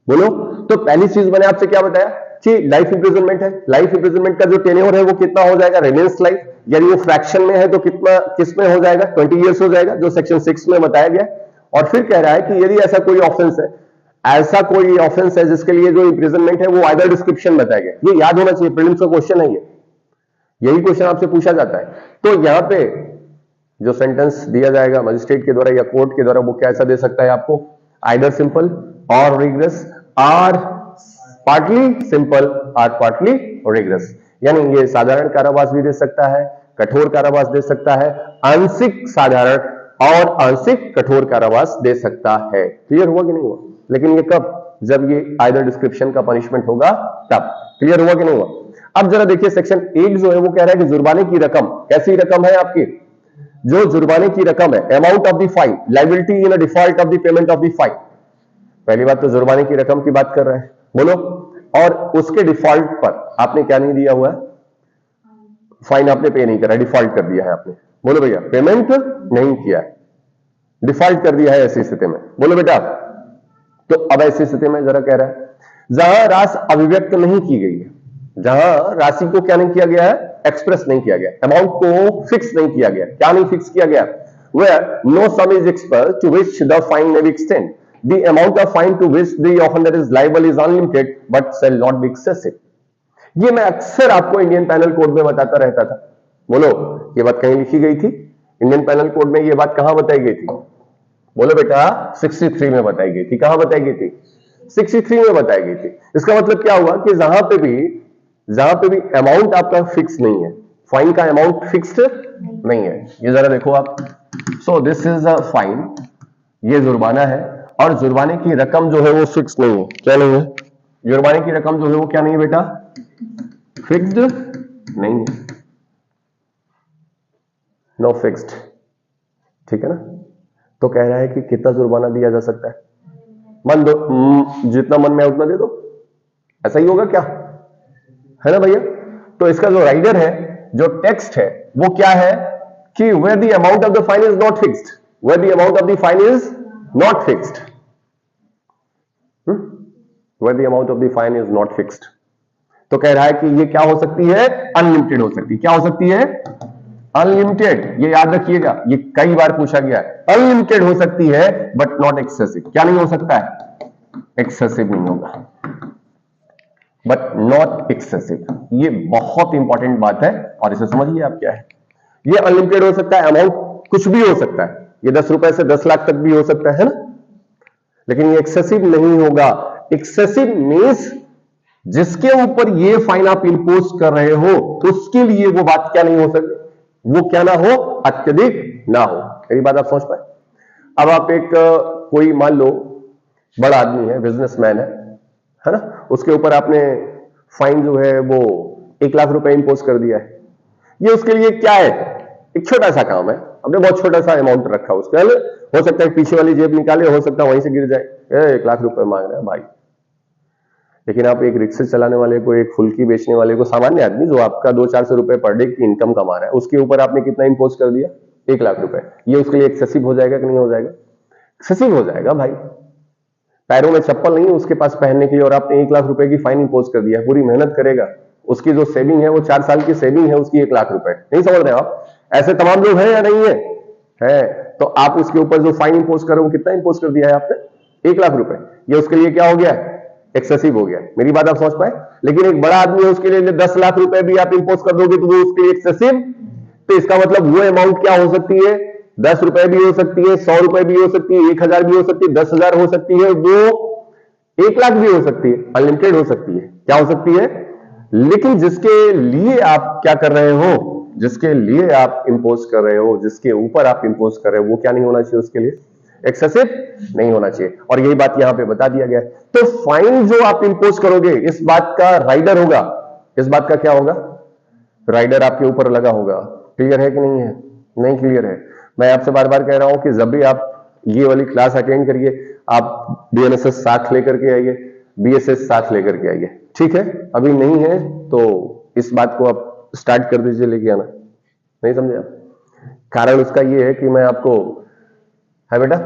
S1: बोलो। तो पहली चीज मैंने आपसे क्या बताया कि लाइफ इंप्रिजनमेंट है। लाइफ इंप्रिजनमेंट का जो टेन्योर है वो कितना हो जाएगा? रिमेंस लाइफ, यानी वो फ्रैक्शन में है तो कितना, किस में हो जाएगा? 20 ईयर्स हो जाएगा, जो सेक्शन 6 में बताया गया। और फिर कह रहा है कि यदि ऐसा कोई ऑफेंस है, ऐसा कोई ऑफेंस है जिसके लिए जो इंप्रिजनमेंट है वो आइदर डिस्क्रिप्शन बताया गया। ये याद होना चाहिए, प्रीलिम्स का क्वेश्चन है ये, यही क्वेश्चन आपसे पूछा जाता है। तो यहां पे जो सेंटेंस दिया जाएगा मजिस्ट्रेट के द्वारा या कोर्ट के द्वारा, वो कैसा दे सकता है आपको? आइदर सिंपल और रिगरस, और पार्टली सिंपल और पार्टली रिगरस। यानी ये साधारण कारावास भी दे सकता है, कठोर कारावास दे सकता है, आंशिक साधारण और आंशिक कठोर कारावास दे सकता है। क्लियर हुआ कि नहीं हुआ? लेकिन ये कब? जब ये आइदर डिस्क्रिप्शन का पनिशमेंट होगा तब। क्लियर हुआ कि नहीं हुआ? अब जरा देखिए सेक्शन 1 जो है वो कह रहा है कि जुर्माने की रकम, कैसी रकम है आपकी? जो जुर्माने की रकम है, amount of the fine, liability in default of the payment of the fine. पहली बात तो जुर्माने की रकम की बात कर रहे हैं, बोलो। और उसके डिफॉल्ट पर आपने क्या नहीं दिया हुआ है? फाइन आपने पे नहीं करा, डिफॉल्ट कर दिया है आपने। बोलो भैया, पेमेंट नहीं किया है, डिफॉल्ट कर दिया है ऐसी स्थिति में। बोलो बेटा। तो अब ऐसी स्थिति में जरा कह रहा है जहां राशि अभिव्यक्त नहीं की गई है, जहां राशि को क्या नहीं किया गया है? एक्सप्रेस नहीं किया गया, अमाउंट को फिक्स नहीं किया गया। क्या नहीं फिक्स किया गया? Where no sum is express to which the fine may be extend, the amount of fine to which the offender is liable is unlimited but shall not be excessive. ये मैं अक्सर आपको इंडियन पैनल कोड में बताता रहता था। बोलो, ये बात कहीं लिखी गई थी? इंडियन पैनल कोड में ये बात कहां बताई गई थी? बोलो बेटा। 63 में बताई गई थी। कहां बताई गई थी? 63 में बताई गई थी। इसका मतलब क्या हुआ कि जहां पे भी अमाउंट आपका फिक्स नहीं है, फाइन का अमाउंट फिक्स्ड नहीं है। ये जरा देखो आप। So this is a fine, ये जुर्माना है, और जुर्माने की रकम जो है वो फिक्स नहीं है। क्या नहीं है? जुर्माने की रकम जो है वो क्या नहीं है बेटा? फिक्स्ड नहीं है, नो फिक्स्ड। ठीक है ना? तो कह रहा है कि कितना जुर्माना दिया जा सकता है? मन दो, जितना मन में उतना दे दो, ऐसा ही होगा क्या? है ना भैया? तो इसका जो राइडर है, जो टेक्स्ट है, वो क्या है कि where the amount of the fine is not fixed, where the amount of the fine is not where the amount of the fine is not fixed. तो कह रहा है कि ये क्या हो सकती है, अनलिमिटेड हो सकती है। क्या हो सकती है, अनलिमिटेड। ये याद रखिएगा, ये कई बार पूछा गया है। अनलिमिटेड हो सकती है बट नॉट एक्सेसिव। क्या नहीं हो सकता है, एक्सेसिव नहीं होगा, बट नॉट एक्सेसिव। ये बहुत इंपॉर्टेंट बात है और इसे समझिए आप क्या है। ये अनलिमिटेड हो सकता है, अमाउंट कुछ भी हो सकता है, ये 10 रुपए से 10 लाख तक भी हो सकता है ना, लेकिन ये एक्सेसिव नहीं होगा। एक्सेसिव मींस जिसके ऊपर ये फाइन आप इंपोज कर रहे हो उसके लिए वो बात क्या नहीं हो सकती, वो क्या ना हो, अत्यधिक ना हो। मेरी बात आप समझ पाए। अब आप एक कोई मान लो बड़ा आदमी है, बिजनेसमैन है ना, उसके ऊपर आपने फाइन जो है वो 1 लाख रुपए इंपोज कर दिया है। ये उसके लिए क्या है, एक छोटा सा काम है, हमने बहुत छोटा सा अमाउंट रखा उसके, हो सकता है पीछे वाली जेब निकाले, हो सकता है वहीं से गिर जाए। 1 लाख रुपए मांग रहे हैं भाई। लेकिन आप एक रिक्शा चलाने वाले को, एक फुल्की बेचने वाले को, सामान्य आदमी जो आपका 200-400 रुपए पर डे की इनकम कमा रहा है, उसके ऊपर आपने कितना इंपोज कर दिया, 1 लाख रुपए। ये उसके लिए एक्सेसिव हो जाएगा कि नहीं हो जाएगा, एक्सेसिव हो जाएगा भाई। पैरों में चप्पल नहीं है उसके पास पहनने के लिए और आपने 1 लाख रुपए की फाइन इंपोज कर दिया। पूरी मेहनत करेगा, उसकी जो सेविंग है वो 4 साल की सेविंग है उसकी 1 लाख रुपए। नहीं समझ रहे हो आप, ऐसे तमाम लोग हैं या नहीं है? तो आप उसके ऊपर जो फाइन इंपोज करो वो कितना इंपोज कर दिया है आपने, 1 लाख रुपए। ये उसके लिए क्या हो गया, एक्सेसिव हो गया। मेरी बात आप समझ पाए। लेकिन एक बड़ा आदमी है, उसके लिए 10 लाख रुपए भी आप इंपोज कर दोगे तो वो उसके लिए एक्सेसिव। तो इसका मतलब वो अमाउंट क्या हो सकती है, 10 रुपए भी हो सकती है, 100 रुपए भी हो सकती है, 1000 भी हो सकती है, 10,000 हो सकती है, वो 1 लाख भी हो सकती है, अनलिमिटेड हो सकती है। क्या हो सकती है, लेकिन जिसके लिए आप क्या कर रहे हो, जिसके लिए आप इंपोज कर रहे हो, जिसके ऊपर आप इंपोज कर रहे हो, वो क्या नहीं होना चाहिए, उसके लिए एक्सेसिव नहीं होना चाहिए। और यही बात यहां पे बता दिया गया। तो फाइन जो आप इंपोज करोगे इस बात का राइडर होगा, इस बात का क्या होगा, राइडर आपके ऊपर लगा होगा। क्लियर है कि नहीं है, नहीं क्लियर है। मैं आपसे बार बार कह रहा हूं कि जब भी आप ये वाली क्लास अटेंड करिए, आप बीएनएसएस साथ लेकर के आइए, बीएसएस साथ लेकर के आइए, ठीक है। अभी नहीं है तो इस बात को आप स्टार्ट कर दीजिए, लेके आना। नहीं समझे आप, कारण उसका ये है कि मैं आपको, है बेटा,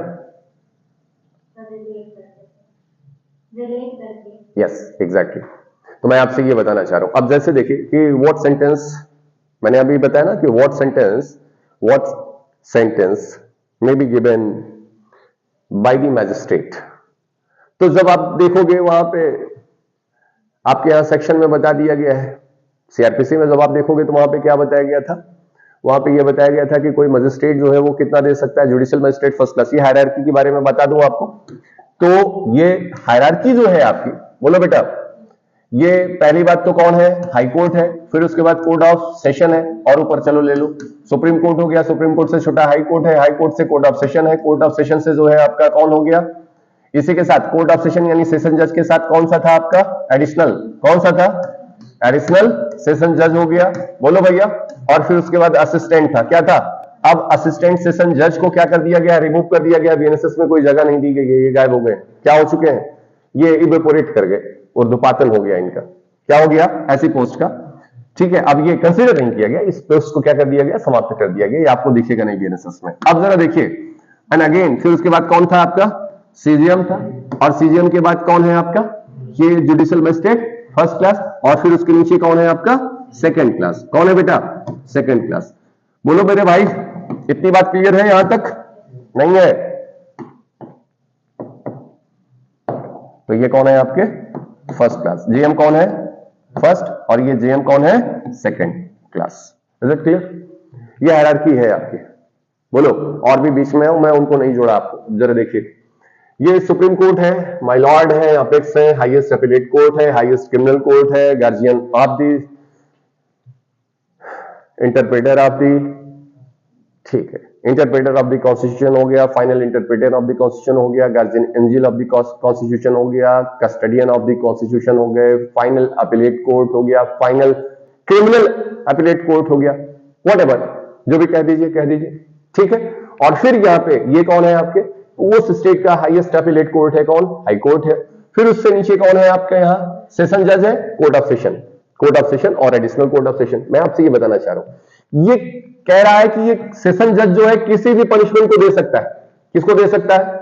S1: यस एग्जैक्टली। तो मैं आपसे ये बताना चाह रहा हूं। अब जैसे देखिए कि व्हाट सेंटेंस, मैंने अभी बताया ना कि what sentence may be given by the magistrate. तो जब आप देखोगे वहां पे आपके यहां सेक्शन में बता दिया गया है, सीआरपीसी में जब आप देखोगे तो वहां पे क्या बताया गया था, वहां पे यह बताया गया था कि कोई मजिस्ट्रेट जो है वो कितना दे सकता है, जुडिशियल मजिस्ट्रेट फर्स्ट क्लास। ये हायरार्की के बारे में बता दूं आपको। तो ये हायरार्की जो है आपकी, बोलो बेटा, ये पहली बात तो कौन है, हाई कोर्ट है, फिर उसके बाद कोर्ट ऑफ सेशन है, और ऊपर चलो ले लो सुप्रीम कोर्ट हो गया, सुप्रीम कोर्ट से छोटा हाई कोर्ट है, हाई कोर्ट से कोर्ट ऑफ सेशन है, कोर्ट ऑफ सेशन से जो है आपका कौन हो गया, इसी के साथ कोर्ट ऑफ सेशन यानी सेशन जज के साथ कौन सा था आपका, एडिशनल, कौन सा था, एडिशनल सेशन जज हो गया, बोलो भैया। और फिर उसके बाद असिस्टेंट था, क्या था, अब असिस्टेंट सेशन जज को क्या कर दिया गया, रिमूव कर दिया गया, बीएनएसएस में कोई जगह नहीं दी गई है, ये गायब हो गए, क्या हो चुके हैं, ये इवेपोरेट कर गए, उर्ध्वपातन हो गया इनका, क्या हो गया, ऐसी पोस्ट का, ठीक है। अब ये कंसीडर नहीं किया गया, इस पोस्ट को क्या कर दिया गया, समाप्त कर दिया गया, ये आपको दिखेगा नहीं बीएनएसएस में। अब जरा देखिए, एंड अगेन फिर उसके बाद कौन था आपका, सीजीएम था, और सीजीएम के बाद कौन है आपका, ये जुडिशियल मजिस्ट्रेट फर्स्ट क्लास, और फिर उसके नीचे कौन है आपका, सेकंड क्लास, कौन है बेटा, सेकंड क्लास। बोलो मेरे भाई, इतनी बात क्लियर है यहां तक, नहीं है? तो ये कौन है आपके, फर्स्ट क्लास, जीएम कौन है, फर्स्ट, और ये जीएम कौन है, second class. Is it clear? ये हायरार्की है आपकी। बोलो, और भी बीच में हूं मैं, उनको नहीं जोड़ा आपको, जरा देखिए। ये सुप्रीम कोर्ट है, माय लॉर्ड है, अपेक्स है, हाईएस्ट अपीलेट कोर्ट है, हाईएस्ट क्रिमिनल कोर्ट है, guardian of the, interpreter of the, ठीक है, इंटरप्रेटर ऑफ द कॉन्स्टिट्यूशन हो गया, final interpreter of the constitution हो गया, guardian angel of the constitution हो गया, कस्टडियन ऑफ द कॉन्स्टिट्यूशन हो गए, फाइनल अपीलेट कोर्ट हो गया, फाइनल क्रिमिनल अपीलेट कोर्ट हो गया, व्हाटएवर जो भी कह दीजिए, ठीक है। और फिर यहाँ पे ये कौन है आपके, उस स्टेट का हाईएस्ट अपीलेट कोर्ट है कौन, हाई कोर्ट है। फिर उससे नीचे कौन है आपके यहाँ, सेशन जज है, court of session, court of session और एडिशनल कोर्ट ऑफ सेशन। मैं आपसे ये बताना चाह रहा हूं, ये कह रहा है कि ये सेशन जज जो है किसी भी पनिशमेंट को दे सकता है, किसको दे सकता है,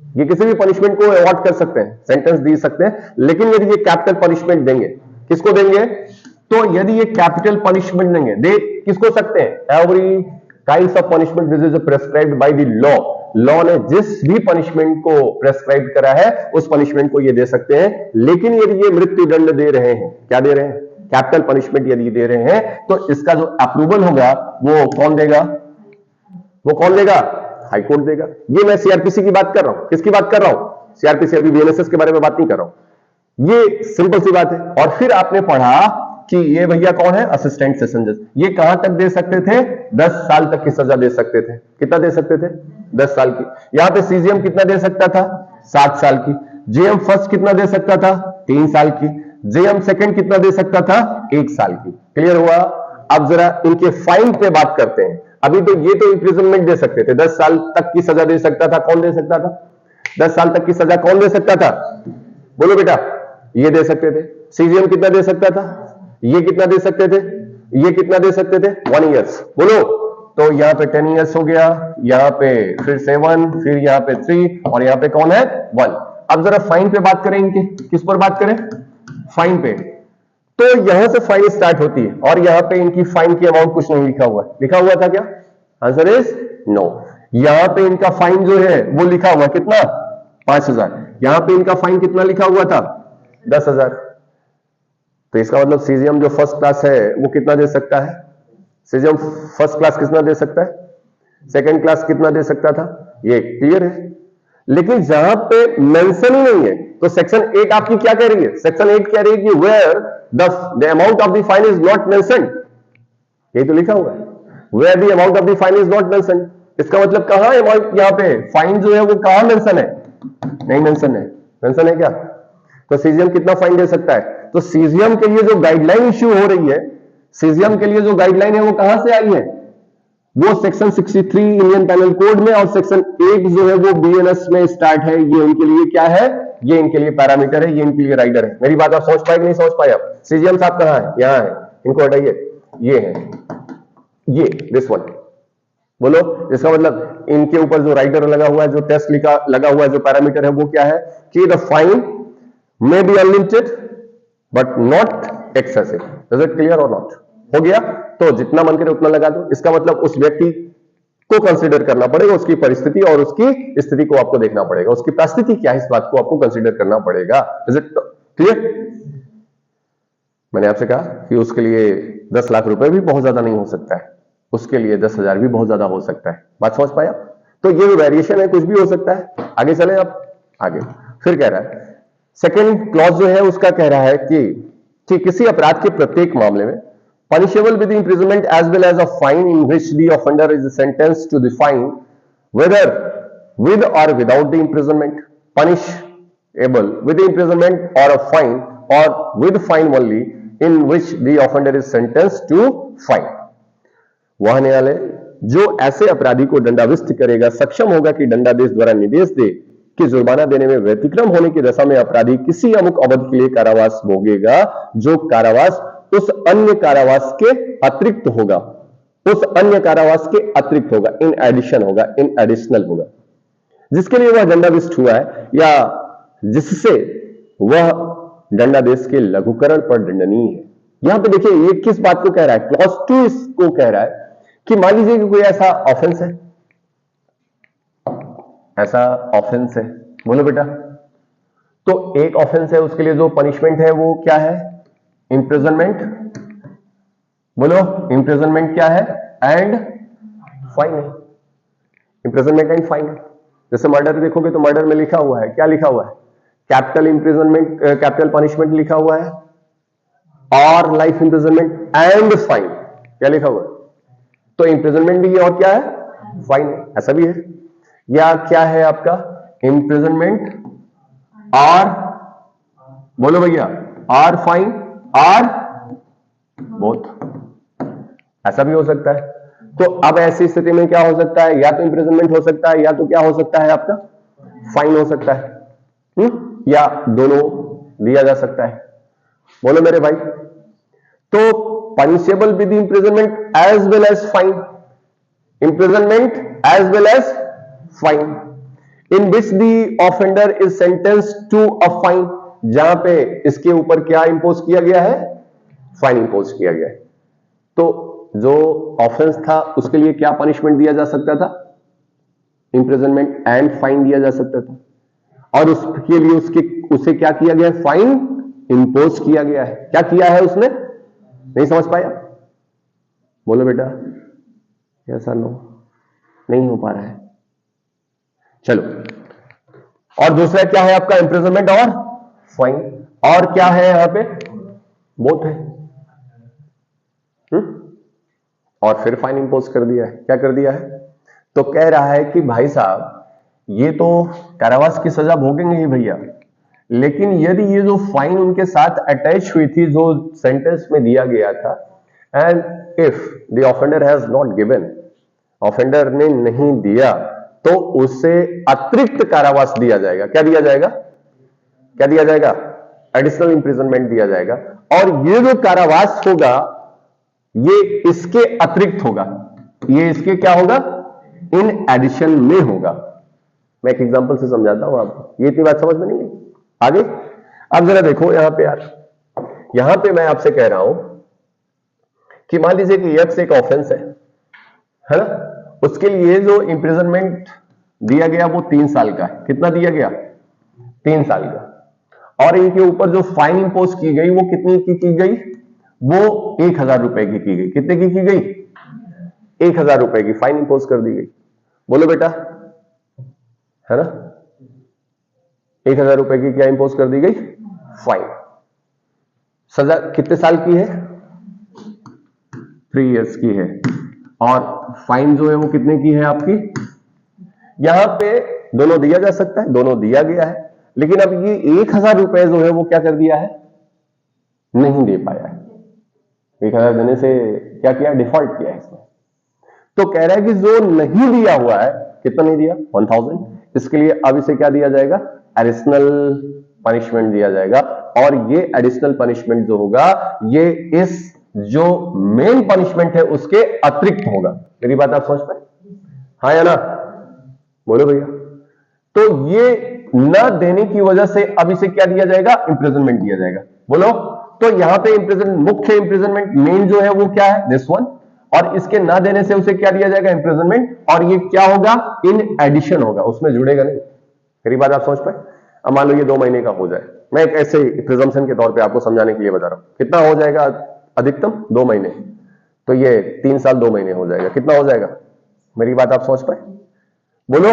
S1: ये किसी भी पनिशमेंट को अवॉर्ड कर सकते हैं, सेंटेंस दे सकते हैं, लेकिन यदि ये कैपिटल पनिशमेंट देंगे, किसको देंगे? तो यदि ये कैपिटल पनिशमेंट देंगे, दे किसको सकते हैं? Every kinds of punishment which is prescribed by the law, law ने जिस भी पनिशमेंट को प्रेस्क्राइब करा है उस पनिशमेंट को ये दे सकते हैं। लेकिन यदि ये मृत्युदंड दे रहे हैं, क्या दे रहे हैं? कैपिटल पनिशमेंट यदि दे रहे हैं, तो इसका जो अप्रूवल होगा वो कौन देगा? वो कौन देगा? हाई कोर्ट देगा। ये मैं सीआरपीसी की बात कर रहा हूं। किसकी बात कर रहा हूं? सीआरपीसी, अभी बीएनएसएस के बारे में बात नहीं कर रहा हूं। ये सिंपल सी बात है। और फिर आपने पढ़ा कि ये भैया कौन है? असिस्टेंट सेशन जज। ये कहां तक दे सकते थे? 10 साल तक की सजा दे सकते थे। कितना दे सकते थे? 10 साल की। यहां पे सीजीएम कितना दे सकता था? 7 साल की। जेएम फर्स्ट कितना दे सकता था? 3 साल की। जेएम सेकंड कितना दे सकता था? 1 साल की। क्लियर हुआ? अब जरा इनके फाइन पे बात करते हैं। अभी तो ये तो इंप्रिजनमेंट दे सकते थे, 10 साल तक की सजा दे सकता था। कौन दे सकता था? 10 साल तक की सजा कौन दे सकता था? बोलो बेटा। ये दे सकते थे। सीजीएम कितना दे सकता था? ये कितना दे सकते थे? ये कितना दे सकते थे? 1 ईयर्स। बोलो। तो यहां पे 10 ईयर्स हो गया, यहां पे फिर 7, फिर यहां पे 3 और यहां पे कौन है? 1। अब जरा फाइन पे बात करें इनके। किस पर बात करें? फाइन पे। तो यहां से फाइन स्टार्ट होती है और यहां पे इनकी फाइन की अमाउंट कुछ नहीं लिखा हुआ है। लिखा हुआ था क्या? Answer is no. यहां पे इनका फाइन जो है वो लिखा हुआ कितना? 5000। यहां पे इनका फाइन कितना लिखा हुआ था? 10,000। तो इसका मतलब सीजीएम जो फर्स्ट क्लास है वो कितना दे सकता है? सीजीएम फर्स्ट क्लास कितना दे सकता है? सेकंड क्लास कितना दे सकता था? ये क्लियर है। लेकिन जहां पे मेंशन ही नहीं है, तो सेक्शन 8 आपकी क्या कह रही है? सेक्शन 8 कह रही है कि where the amount of the fine is not mentioned. यही तो लिखा हुआ है, where the amount of the fine is not mentioned. इसका मतलब कहां अमाउंट, यहां पे फाइन जो है वो कहां मेंशन है? नहीं मेंशन है। मेंशन है क्या? तो सीजीएम कितना फाइन दे सकता है? तो सीजीएम के लिए जो गाइडलाइन इश्यू हो रही है, सीजीएम के लिए जो गाइडलाइन है वो कहां से आई है? वो सेक्शन 63 इंडियन पैनल कोड में, और सेक्शन 8 जो है वो बीएनएस में स्टार्ट है। ये उनके लिए क्या है? ये इनके लिए पैरामीटर है, ये इनके लिए राइडर है। मेरी बात आप समझ पाए कि नहीं समझ पाए? आप सीजीएम साहब कहां है? यहां है। इनको हटाइए, ये है, ये दिस वन। बोलो। इसका मतलब इनके ऊपर जो राइडर लगा हुआ है, जो टेस्ट लिखा लगा हुआ है, जो पैरामीटर है वो क्या है? कि the fine may B unlimited but not excessive. Is it clear और नॉट? हो गया? तो जितना मन करे उतना लगा दो। इसका मतलब उस व्यक्ति को कंसीडर करना पड़ेगा, उसकी परिस्थिति और उसकी स्थिति को आपको देखना पड़ेगा, उसकी परिस्थिति क्या है इस बात को आपको कंसीडर करना पड़ेगा। Is it clear? मैंने आपसे कहा कि उसके लिए 10 लाख रुपए भी बहुत ज्यादा नहीं हो सकता है, उसके लिए 10,000 भी बहुत ज्यादा हो सकता है। बात समझ पाया? तो ये वेरिएशन है, कुछ भी हो सकता है। आगे चले आप। आगे फिर कह रहा है सेकेंड क्लॉज जो है उसका कह रहा है कि किसी अपराध के प्रत्येक मामले में punishable with imprisonment as well as a fine in which the offender is sentenced to the fine whether with or without the imprisonment, punishable with the imprisonment or a fine or with fine only in which the offender is sentenced to fine। वह न्यायालय जो ऐसे अपराधी को दंडाविस्त करेगा सक्षम होगा कि दंडादेश द्वारा निर्देश दे कि जुर्माना देने में व्यतिक्रम होने की दशा में अपराधी किसी अमुक अवधि के लिए कारावास भोगेगा, जो कारावास उस अन्य कारावास के अतिरिक्त होगा, उस अन्य कारावास के अतिरिक्त होगा, इन एडिशन होगा, इन एडिशनल होगा, जिसके लिए वह दंडाविष्ट हुआ है या जिससे वह दंडादेश के लघुकरण पर दंडनीय है। यहां पे देखिए ये किस बात को कह रहा है? क्लॉज 2 इसको कह रहा है कि मान लीजिए कि कोई ऐसा ऑफेंस है, ऐसा ऑफेंस है, बोलो बेटा। तो एक ऑफेंस है, उसके लिए जो पनिशमेंट है वो क्या है? इंप्रिजनमेंट। बोलो, इंप्रिजनमेंट क्या है? एंड फाइन है। इंप्रिजनमेंट एंड फाइन है। जैसे मर्डर देखोगे तो मर्डर में लिखा हुआ है, क्या लिखा हुआ है? कैपिटल इंप्रिजनमेंट, कैपिटल पनिशमेंट लिखा हुआ है और लाइफ इंप्रिजनमेंट एंड फाइन, क्या लिखा हुआ है? तो इंप्रिजनमेंट भी है और क्या है? फाइन है। ऐसा भी है या क्या है आपका? इंप्रिजनमेंट और, बोलो भैया, और फाइन और बोथ, ऐसा भी हो सकता है। तो अब ऐसी स्थिति में क्या हो सकता है? या तो इंप्रिजनमेंट हो सकता है या तो क्या हो सकता है आपका? फाइन हो सकता है, या दोनों दिया जा सकता है। बोलो मेरे भाई। तो punishable with imprisonment as well as fine, imprisonment as well as fine in which the offender is sentenced to a fine, जहां पे इसके ऊपर क्या इंपोज किया गया है, फाइन इंपोज किया गया है। तो जो ऑफेंस था उसके लिए क्या पनिशमेंट दिया जा सकता था, इंप्रिजनमेंट एंड फाइन दिया जा सकता था, और उसके लिए उसे क्या किया गया है, फाइन इंपोज किया गया है। क्या किया है उसने, नहीं समझ पाया, बोलो बेटा, ऐसा नो नहीं हो पा रहा है। चलो, और दूसरा क्या है आपका, इंप्रिजनमेंट और फाइन, और क्या है यहां पे, बोथ है। और फिर फाइन इंपोज कर दिया है। क्या कर दिया है, तो कह रहा है कि भाई साहब ये तो कारावास की सजा भोगेंगे ही भैया, लेकिन यदि ये जो फाइन उनके साथ अटैच हुई थी जो सेंटेंस में दिया गया था, and if the offender has not given, offender ने नहीं दिया, तो उसे अतिरिक्त कारावास दिया जाएगा। क्या दिया जाएगा, क्या दिया जाएगा, एडिशनल इंप्रिजनमेंट दिया जाएगा। और ये जो कारावास होगा ये इसके अतिरिक्त होगा, ये इसके क्या होगा, इन एडिशन में होगा। मैं एक एग्जांपल से समझाता हूं आपको, ये इतनी बात समझ में नहीं है। आगे अब जरा देखो यहां पे यार, यहां पे मैं आपसे कह रहा हूं कि मान लीजिए कि यक्स एक ऑफेंस है ना, उसके लिए जो इंप्रिजनमेंट दिया गया वो 3 साल का है। कितना दिया गया, 3 साल का। और इनके ऊपर जो फाइन इंपोज की गई वो कितनी की गई, वो 1000 रुपए की गई। कितने की गई, 1000 रुपए की फाइन इंपोज कर दी गई। बोलो बेटा, है ना, 1000 रुपए की क्या इंपोज कर दी गई, फाइन। सजा कितने साल की है, 3 इयर्स की है। और फाइन जो है वो कितने की है आपकी, यहां पे दोनों दिया जा सकता है, दोनों दिया गया है, लेकिन अब ये 1000 रुपए जो है वो क्या कर दिया है, नहीं दे पाया है। 1000 देने से क्या किया, डिफॉल्ट किया है इसने। तो कह रहा है कि जो नहीं दिया हुआ है, कितना नहीं दिया, 1000, इसके लिए अब इसे क्या दिया जाएगा, एडिशनल पनिशमेंट दिया जाएगा। और ये एडिशनल पनिशमेंट जो होगा ये इस जो मेन पनिशमेंट है उसके अतिरिक्त होगा। मेरी बात आप समझ पाए, हाँ या ना, बोलो भैया। तो ये न देने की वजह से अब इसे क्या दिया जाएगा, इंप्रिजनमेंट दिया जाएगा। बोलो, तो यहां पे मुख्य इंप्रिजनमेंट मेन जो है वो क्या है, दिस वन, और इसके ना देने से उसे क्या दिया जाएगा, इंप्रिजनमेंट। और ये क्या होगा, इन एडिशन होगा, उसमें जुड़ेगा नहीं। मेरी बात आप समझ पाए। अब मान लो ये 2 महीने का हो जाए, मैं एक ऐसे प्रिजम्पशन के तौर पे आपको समझाने के लिए बता रहा हूं। कितना हो जाएगा अधिकतम, 2 महीने, तो ये 3 साल 2 महीने हो जाएगा। कितना हो जाएगा, मेरी बात आप समझ पाए, बोलो।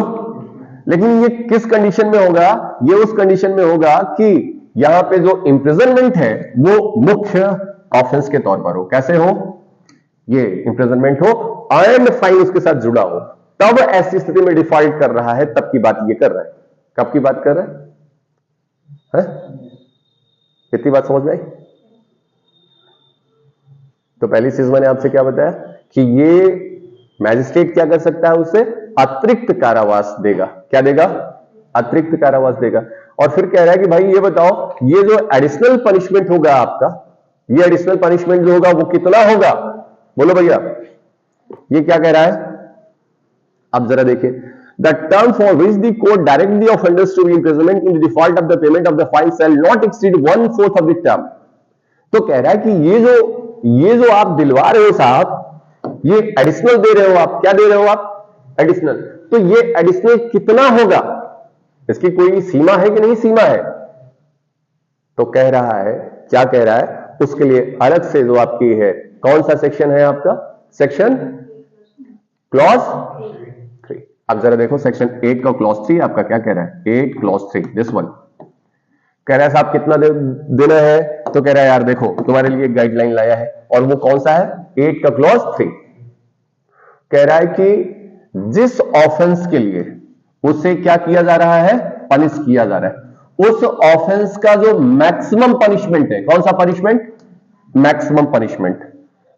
S1: लेकिन ये किस कंडीशन में होगा, ये उस कंडीशन में होगा कि यहां पे जो इंप्रिजनमेंट है वो मुख्य ऑफेंस के तौर पर हो। कैसे हो, ये इंप्रिजनमेंट हो एंड फाइन उसके साथ जुड़ा हो, तब ऐसी स्थिति में डिफॉल्ट कर रहा है, तब की बात ये कर रहा है। कब की बात कर रहा है? कितनी बात समझ में आई? तो पहली चीज मैंने आपसे क्या बताया कि ये मैजिस्ट्रेट क्या कर सकता है, उसे अतिरिक्त कारावास देगा। क्या देगा, अतिरिक्त कारावास देगा। और फिर कह रहा है कि भाई ये बताओ, ये जो एडिशनल पनिशमेंट होगा आपका, ये एडिशनल पनिशमेंट जो होगा वो कितना होगा, बोलो भैया। ये क्या कह रहा है, अब जरा देखिए, the term for which the court direct the offenders to be imprisonment in the default of the payment of the fine shall not exceed 1/4 of the term. तो कह रहा है कि ये जो आप दिलवा रहे हो साहब, ये एडिशनल दे रहे हो आप। क्या दे रहे हो आप, एडिशनल। तो ये एडिशनल कितना होगा, इसकी कोई सीमा है कि नहीं सीमा है? तो कह रहा है, क्या कह रहा है, उसके लिए अलग से जो आपकी है, कौन सा सेक्शन है आपका, सेक्शन क्लॉज 3। अब जरा देखो सेक्शन 8 का क्लॉज 3 आपका क्या कह रहा है, 8 क्लॉज 3, दिस वन। कह रहा है साहब कितना देना है, तो कह रहा है यार देखो तुम्हारे लिए गाइडलाइन लाया है, और वो कौन सा है, 8 का क्लॉज 3। कह रहा है कि जिस ऑफेंस के लिए उसे क्या किया जा रहा है, पनिश किया जा रहा है, उस ऑफेंस का जो मैक्सिमम पनिशमेंट है, कौन सा punishment, maximum punishment.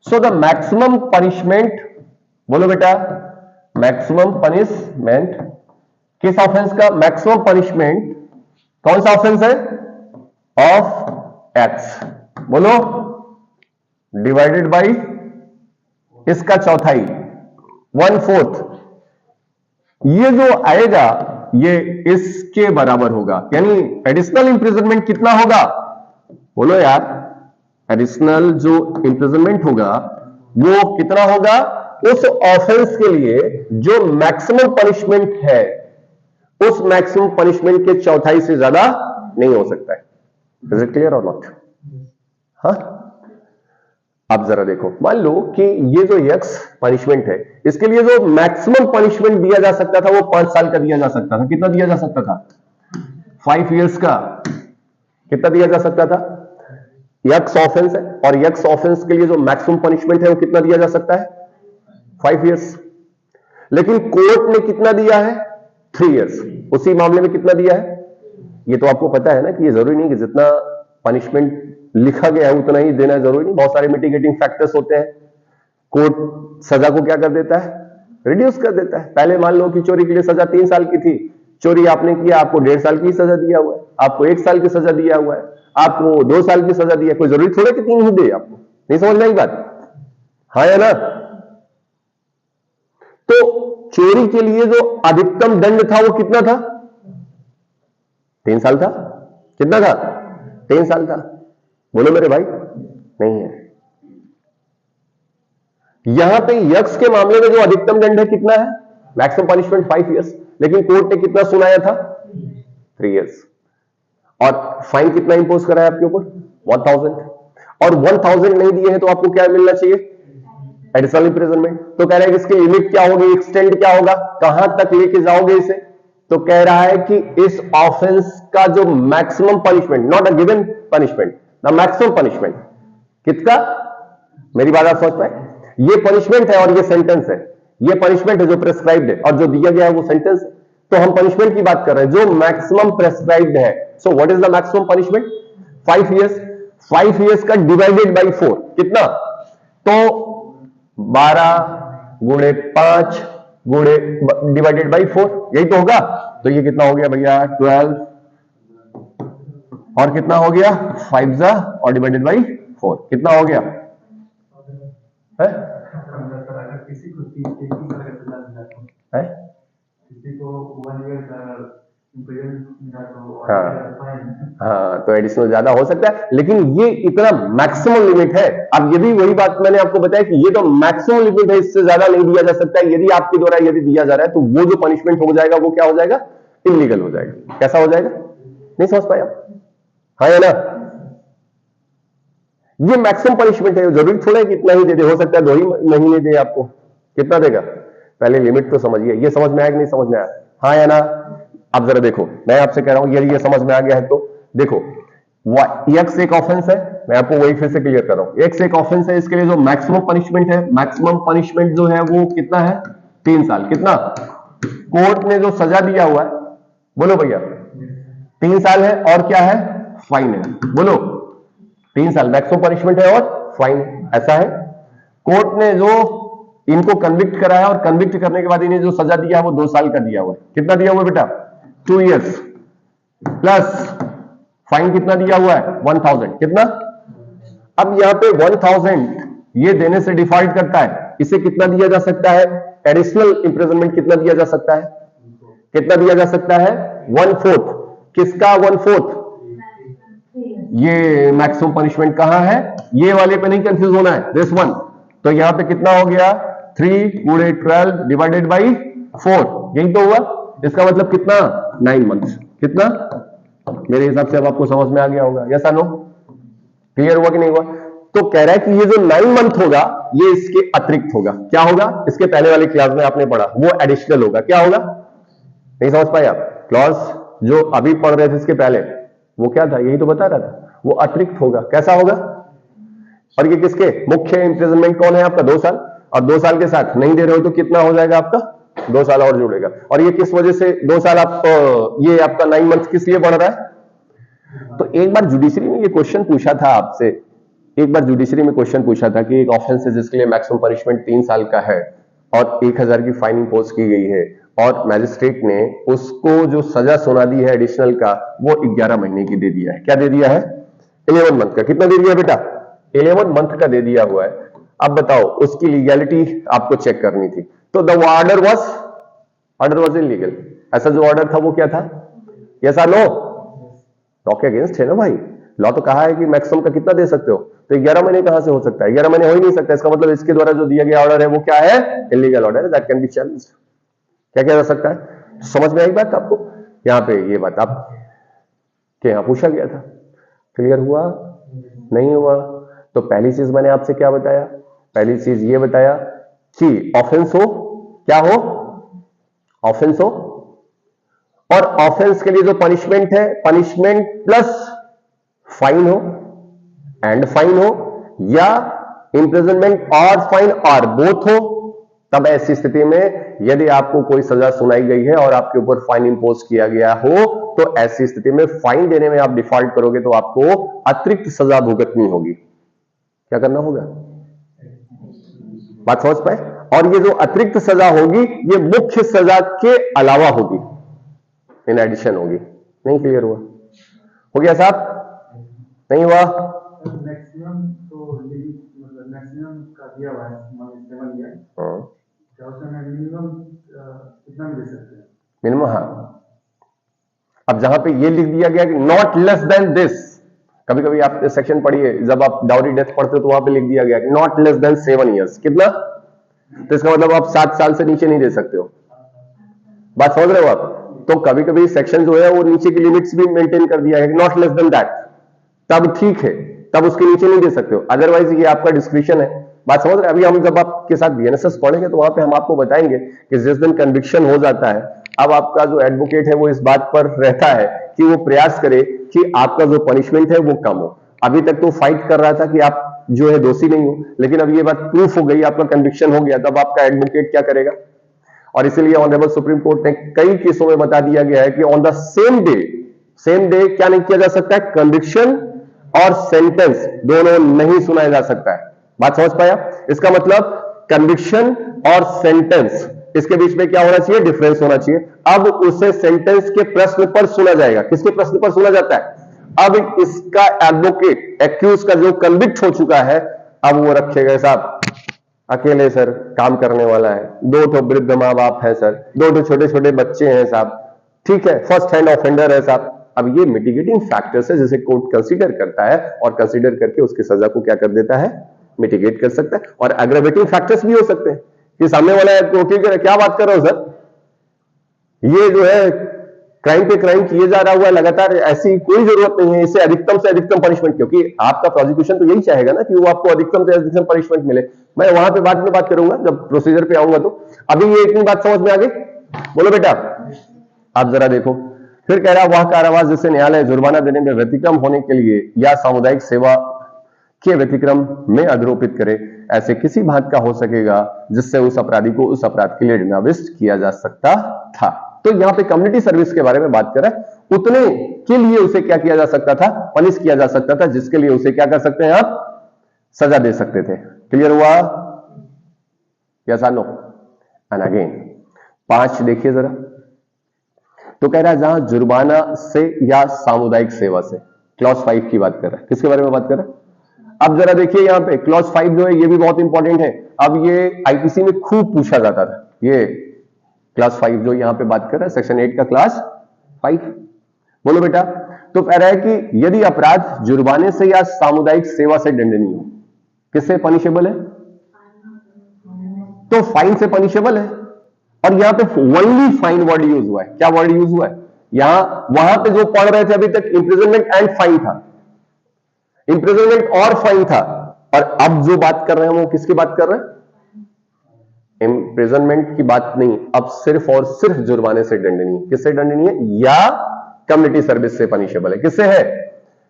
S1: So the maximum punishment, बोलो बेटा, मैक्सिमम पनिशमेंट किस ऑफेंस का, मैक्सिमम पनिशमेंट कौन सा ऑफेंस है, ऑफ एक्स, बोलो, डिवाइडेड बाई इसका चौथाई, 1/4। ये जो आएगा ये इसके बराबर होगा, यानी एडिशनल इंप्रिजनमेंट कितना होगा, बोलो यार, एडिशनल जो इंप्रिजनमेंट होगा वो कितना होगा, उस ऑफेंस के लिए जो मैक्सिमम पनिशमेंट है उस मैक्सिमम पनिशमेंट के चौथाई से ज्यादा नहीं हो सकता है। इज इट क्लियर और नॉट? हाँ, आप जरा देखो, मान लो कि ये जो यक्स पनिशमेंट है इसके लिए जो मैक्सिमम पनिशमेंट दिया जा सकता था वो 5 साल का दिया जा सकता था। कितना दिया जा सकता था? 5 इयर्स का। कितना दिया जा सकता था? यक्स ऑफेंस है और यक्स ऑफेंस के लिए जो मैक्सिमम पनिशमेंट है वो कितना दिया जा सकता है? 5 इयर्स। लेकिन कोर्ट ने कितना दिया है? 3 इयर्स। उसी मामले में कितना दिया है? ये तो आपको पता है ना कि ये जरूरी नहीं कि जितना पनिशमेंट लिखा गया है उतना ही देना जरूरी नहीं, बहुत सारे मिटिगेटिंग फैक्टर्स होते हैं। कोर्ट सजा को क्या कर देता है? रिड्यूस कर देता है। पहले मान लो कि चोरी के लिए सजा 3 साल की थी, चोरी आपने किया, आपको 1.5 साल की सजा दिया हुआ है, आपको 1 साल की सजा दिया हुआ है, आपको 2 साल की सजा दिया, कोई जरूरी थोड़ा कि 3 ही दे आपको। नहीं समझ में आई बात? हाँ या ना? तो चोरी के लिए जो अधिकतम दंड था वो कितना था? 3 साल था। कितना था? 3 साल था। बोलो मेरे भाई, नहीं है। यहां पे यक्स के मामले में जो अधिकतम दंड है कितना है? मैक्सिमम पनिशमेंट 5 इयर्स, लेकिन कोर्ट ने कितना सुनाया था? 3 इयर्स। और फाइन कितना इंपोज करा है आपके ऊपर? 1000। और 1000 नहीं दिए हैं तो आपको क्या मिलना चाहिए? Additional imprisonment. तो कह रहा है कि इसकी लिमिट क्या होगी, एक्सटेंड क्या होगा, कहां तक लेके जाओगे इसे? तो कह रहा है कि इस ऑफेंस का जो maximum punishment, not a given punishment, the maximum punishment कितना? मेरी बात आप समझ पाए? ये पनिशमेंट है और ये सेंटेंस है। ये पनिशमेंट है जो प्रेस्क्राइब्ड है और जो दिया गया है वो सेंटेंस है। तो हम पनिशमेंट की बात कर रहे हैं जो मैक्सिमम प्रेस्क्राइब्ड है। So what is the maximum punishment? 5 years. 5 years का डिवाइडेड बाई 4 कितना? तो 12 गुणे 5 गुणे डिवाइडेड बाई 4, यही तो होगा। तो ये कितना हो गया भैया? 12 और कितना हो गया? 5 जा और डिवाइडेड बाई 4 कितना हो गया है? किसी को हाँ, तो एडिशनल ज्यादा हो सकता है, लेकिन ये इतना मैक्सिमम लिमिट है। अब यदि वही बात मैंने आपको बताया कि ये तो मैक्सिमम लिमिट है, इससे ज्यादा नहीं दिया जा सकता है। यदि आपके द्वारा यदि दिया जा रहा है तो वो जो पनिशमेंट हो जाएगा वो क्या हो जाएगा? इलीगल हो जाएगा। कैसा हो जाएगा? नहीं समझ पाए आप? हाँ या ना? ये मैक्सिमम पनिशमेंट है, जरूरी थोड़ा है कि इतना ही दे दे, हो सकता है 2 ही महीने दे आपको। कितना देगा? पहले लिमिट तो समझिए। ये समझ में आया कि नहीं समझ में आया? हाँ या ना? अब जरा देखो, मैं आपसे कह रहा हूं यदि ये समझ में आ गया है तो देखो, एक्स एक ऑफेंस है, मैं आपको वही फिर से क्लियर कर रहा हूं। एक्स एक ऑफेंस है, इसके लिए जो मैक्सिमम पनिशमेंट है, मैक्सिमम पनिशमेंट जो है वो कितना है? 3 साल। कितना? कोर्ट ने जो सजा दिया हुआ है, बोलो भैया, 3 साल है और क्या है? फाइन है। बोलो, 3 साल मैक्सिमम पनिशमेंट है और फाइन, ऐसा है। कोर्ट ने जो इनको कन्विक्ट कराया और कन्विक्ट करने के बाद इन्हें जो सजा दिया है वो 2 साल का दिया हुआ है। कितना दिया हुआ है बेटा? 2 इयर्स प्लस फाइन कितना दिया हुआ है? 1000। कितना? अब यहां पे 1000 ये देने से डिफॉल्ट करता है, इसे कितना दिया जा सकता है? एडिशनल इंप्रिजनमेंट कितना दिया जा सकता है? कितना दिया जा सकता है? 1/4। किसका 1/4? ये मैक्सिमम पनिशमेंट कहां है? ये वाले पे नहीं कंफ्यूज होना है, दिस वन। तो यहां पे कितना हो गया? 3 गुणे 12 डिवाइडेड बाई 4, यही तो हुआ। इसका मतलब कितना? 9 मंथ्स। कितना? मेरे हिसाब से अब आपको समझ में आ गया होगा। यस या नो? क्लियर हुआ कि नहीं हुआ? तो कह रहा है कि ये जो 9 मंथ होगा ये इसके अतिरिक्त होगा। क्या होगा? इसके पहले वाले क्लास में आपने पढ़ा, वो एडिशनल होगा। क्या होगा? नहीं समझ पाए आप? क्लॉज जो अभी पढ़ रहे थे इसके पहले, वो क्या था? यही तो बता रहा था, वो अतिरिक्त होगा। कैसा होगा? और ये किसके? मुख्य इंप्रिजनमेंट कौन है आपका? 2 साल। और 2 साल के साथ नहीं दे रहे हो तो कितना हो जाएगा आपका? 2 साल और जुड़ेगा। और ये किस वजह से 2 साल आप, ये आपका 9 मंथ किस लिए बढ़ रहा है? तो एक बार जुडिशरी ने ये क्वेश्चन पूछा था आपसे, एक बार जुडिशरी में क्वेश्चन पूछा था कि एक ऑफेंस है जिसके लिए मैक्सिमम पनिशमेंट 3 साल का है और 1000 की फाइन इंपोज की गई है और मैजिस्ट्रेट ने उसको जो सजा सुना दी है एडिशनल का, वो 11 महीने की दे दिया है। क्या दे दिया है? 11 मंथ का। कितना दे दिया बेटा? 11 मंथ का दे दिया हुआ है। अब बताओ, उसकी लीगैलिटी आपको चेक करनी थी। तो द ऑर्डर वाज इलीगल। ऐसा जो ऑर्डर था वो क्या था? यस और नो? लॉ के अगेंस्ट है ना भाई। लॉ तो कहा है कि मैक्सिमम का कितना दे सकते हो, तो 11 महीने कहां से हो सकता है? 11 महीने हो ही नहीं सकता। इसका मतलब इसके द्वारा जो दिया गया ऑर्डर है वो क्या है? इलीगल ऑर्डर है, दैट कैन बी चैलेंज्ड। क्या किया जा सकता है? समझ में आई बात आपको? यहां पे ये बात आप के यहां पूछा गया था। क्लियर हुआ? नहीं हुआ? तो पहली चीज मैंने आपसे क्या बताया? पहली चीज ये बताया कि ऑफेंस हो, क्या हो? ऑफेंस हो, और ऑफेंस के लिए जो पनिशमेंट है, पनिशमेंट प्लस फाइन हो, एंड फाइन हो, या इंप्रिजनमेंट और फाइन और बोथ हो। तब ऐसी स्थिति में यदि आपको कोई सजा सुनाई गई है और आपके ऊपर फाइन इंपोज किया गया हो, तो ऐसी स्थिति में फाइन देने में आप डिफॉल्ट करोगे तो आपको अतिरिक्त सजा भुगतनी होगी। क्या करना होगा? बात समझ पाए? और ये जो अतिरिक्त सजा होगी ये मुख्य सजा के अलावा होगी, इन एडिशन होगी। नहीं क्लियर हुआ? हो गया साहब? नहीं हुआ?
S2: मैक्सिमम तो लिमिट, मतलब मैक्सिमम का दिया हुआ है 7 ईयर, क्या उसमें मिनिमम कितना दे सकते हैं?
S1: मिनिमम, हाँ। अब जहां पे ये लिख दिया गया कि नॉट लेस देन दिस, कभी कभी आप सेक्शन पढ़िए, जब आप डाउरी डेथ पढ़ते हो तो वहां पे लिख दिया गया कि नॉट लेस देन 7 ईयर्स। कितना? तो इसका मतलब आप 7 साल से नीचे नहीं दे सकते हो। बात समझ रहे हो आप? तो कभी कभी सेक्शन जो है वो नीचे की लिमिट्स भी मेंटेन कर दिया है कि नॉट लेस देन दैट, तब ठीक है, तब उसके नीचे नहीं दे सकते हो, अदरवाइज ये आपका डिस्क्रिप्शन है। बात समझ रहे हैं? अभी हम जब आपके साथ बीएनएसएस पढ़ेंगे तो वहां पे हम आपको बताएंगे कि जिस दिन कन्विक्शन हो जाता है, अब आपका जो एडवोकेट है वो इस बात पर रहता है कि वो प्रयास करे कि आपका जो पनिशमेंट है वो कम हो। अभी तक तो फाइट कर रहा था कि आप जो है दोषी नहीं हो, लेकिन अब ये बात प्रूफ हो गई, आपका कन्विक्शन हो गया, तब आपका एडवोकेट क्या करेगा? और इसीलिए ऑनरेबल सुप्रीम कोर्ट ने कई केसों में बता दिया गया है कि ऑन द सेम डे क्या नहीं किया जा सकता है? कन्विक्शन और सेंटेंस दोनों नहीं सुनाया जा सकता है। बात समझ पाया? इसका मतलब कन्विक्शन और सेंटेंस, इसके बीच में क्या होना चाहिए? डिफरेंस होना चाहिए। अब उसे सेंटेंस के प्रश्न पर सुना जाएगा। किसके प्रश्न पर सुना जाता है? अब इसका एडवोकेट, एक्यूज का जो कन्विक्ट हो चुका है, अब वो रखेगा साहब अकेले सर काम करने वाला है, 2 तो वृद्ध माँ बाप है सर, 2 तो छोटे छोटे बच्चे हैं साहब, ठीक है, फर्स्ट हैंड ऑफेंडर है साहब। अब ये मिटिगेटिंग फैक्टर्स है जिसे कोर्ट कंसीडर करता है और कंसीडर करके उसकी सजा को क्या कर देता है? मिटिगेट कर सकता है। और एग्रावेटिंग फैक्टर्स भी हो सकते हैं कि सामने वाला क्या बात कर रहा हूं सर, ये जो है क्राइम पे क्राइम किए जा रहा हुआ लगातार, ऐसी कोई जरूरत नहीं है, इसे अधिकतम से अधिकतम पनिशमेंट, क्योंकि आपका प्रोसिक्यूशन तो यही चाहेगा ना कि वो आपको अधिकतम से अधिकतम पनिशमेंट मिले। मैं वहां पे बाद में बात करूंगा जब प्रोसीजर पे आऊंगा। तो अभी ये इतनी बात समझ में आ गई? बोलो बेटा। आप जरा देखो, फिर कह रहा वह कारावास जिसे न्यायालय जुर्माना देने में व्यतिक्रम होने के लिए या सामुदायिक सेवा के व्यतिक्रम में आरोपित करे, ऐसे किसी भाग का हो सकेगा जिससे उस अपराधी को उस अपराध के लिए दंडाविष्ट किया जा सकता था। तो यहां पे कम्युनिटी सर्विस के बारे में बात कर रहा है, उतने के लिए उसे क्या किया जा सकता था? पनिश किया जा सकता था, जिसके लिए उसे क्या कर सकते हैं आप? सजा दे सकते थे। क्लियर हुआ? यस और नो? एंड अगेन 5 देखिए जरा, तो कह रहा है जहां जुर्माना से या सामुदायिक सेवा से, क्लॉज 5 की बात कर रहा है। किसके बारे में बात कर रहा है? अब जरा देखिए यहां पे क्लॉज 5 जो है ये भी बहुत इंपॉर्टेंट है। अब ये आईपीसी में खूब पूछा जाता था, ये क्लास 5 जो यहां पे बात कर रहा है, सेक्शन 8 का क्लास 5। बोलो बेटा। तो कह रहा है कि यदि अपराध जुर्माने से या सामुदायिक सेवा से दंडनीय हो, किससे पनिशेबल है? तो फाइन से पनिशेबल है। और यहां पे ओनली फाइन वर्ड यूज हुआ है। क्या वर्ड यूज हुआ है यहां? वहां पे जो पढ़ रहे थे अभी तक इंप्रिजनमेंट एंड फाइन था, इंप्रिजनमेंट और फाइन था, और अब जो बात कर रहे हैं वो किसकी बात कर रहे हैं? इंप्रिजनमेंट की बात नहीं, अब सिर्फ और सिर्फ जुर्माने से दंडनीय। किससे दंडनीय है? या कम्युनिटी सर्विस से पनिशेबल है। किससे है?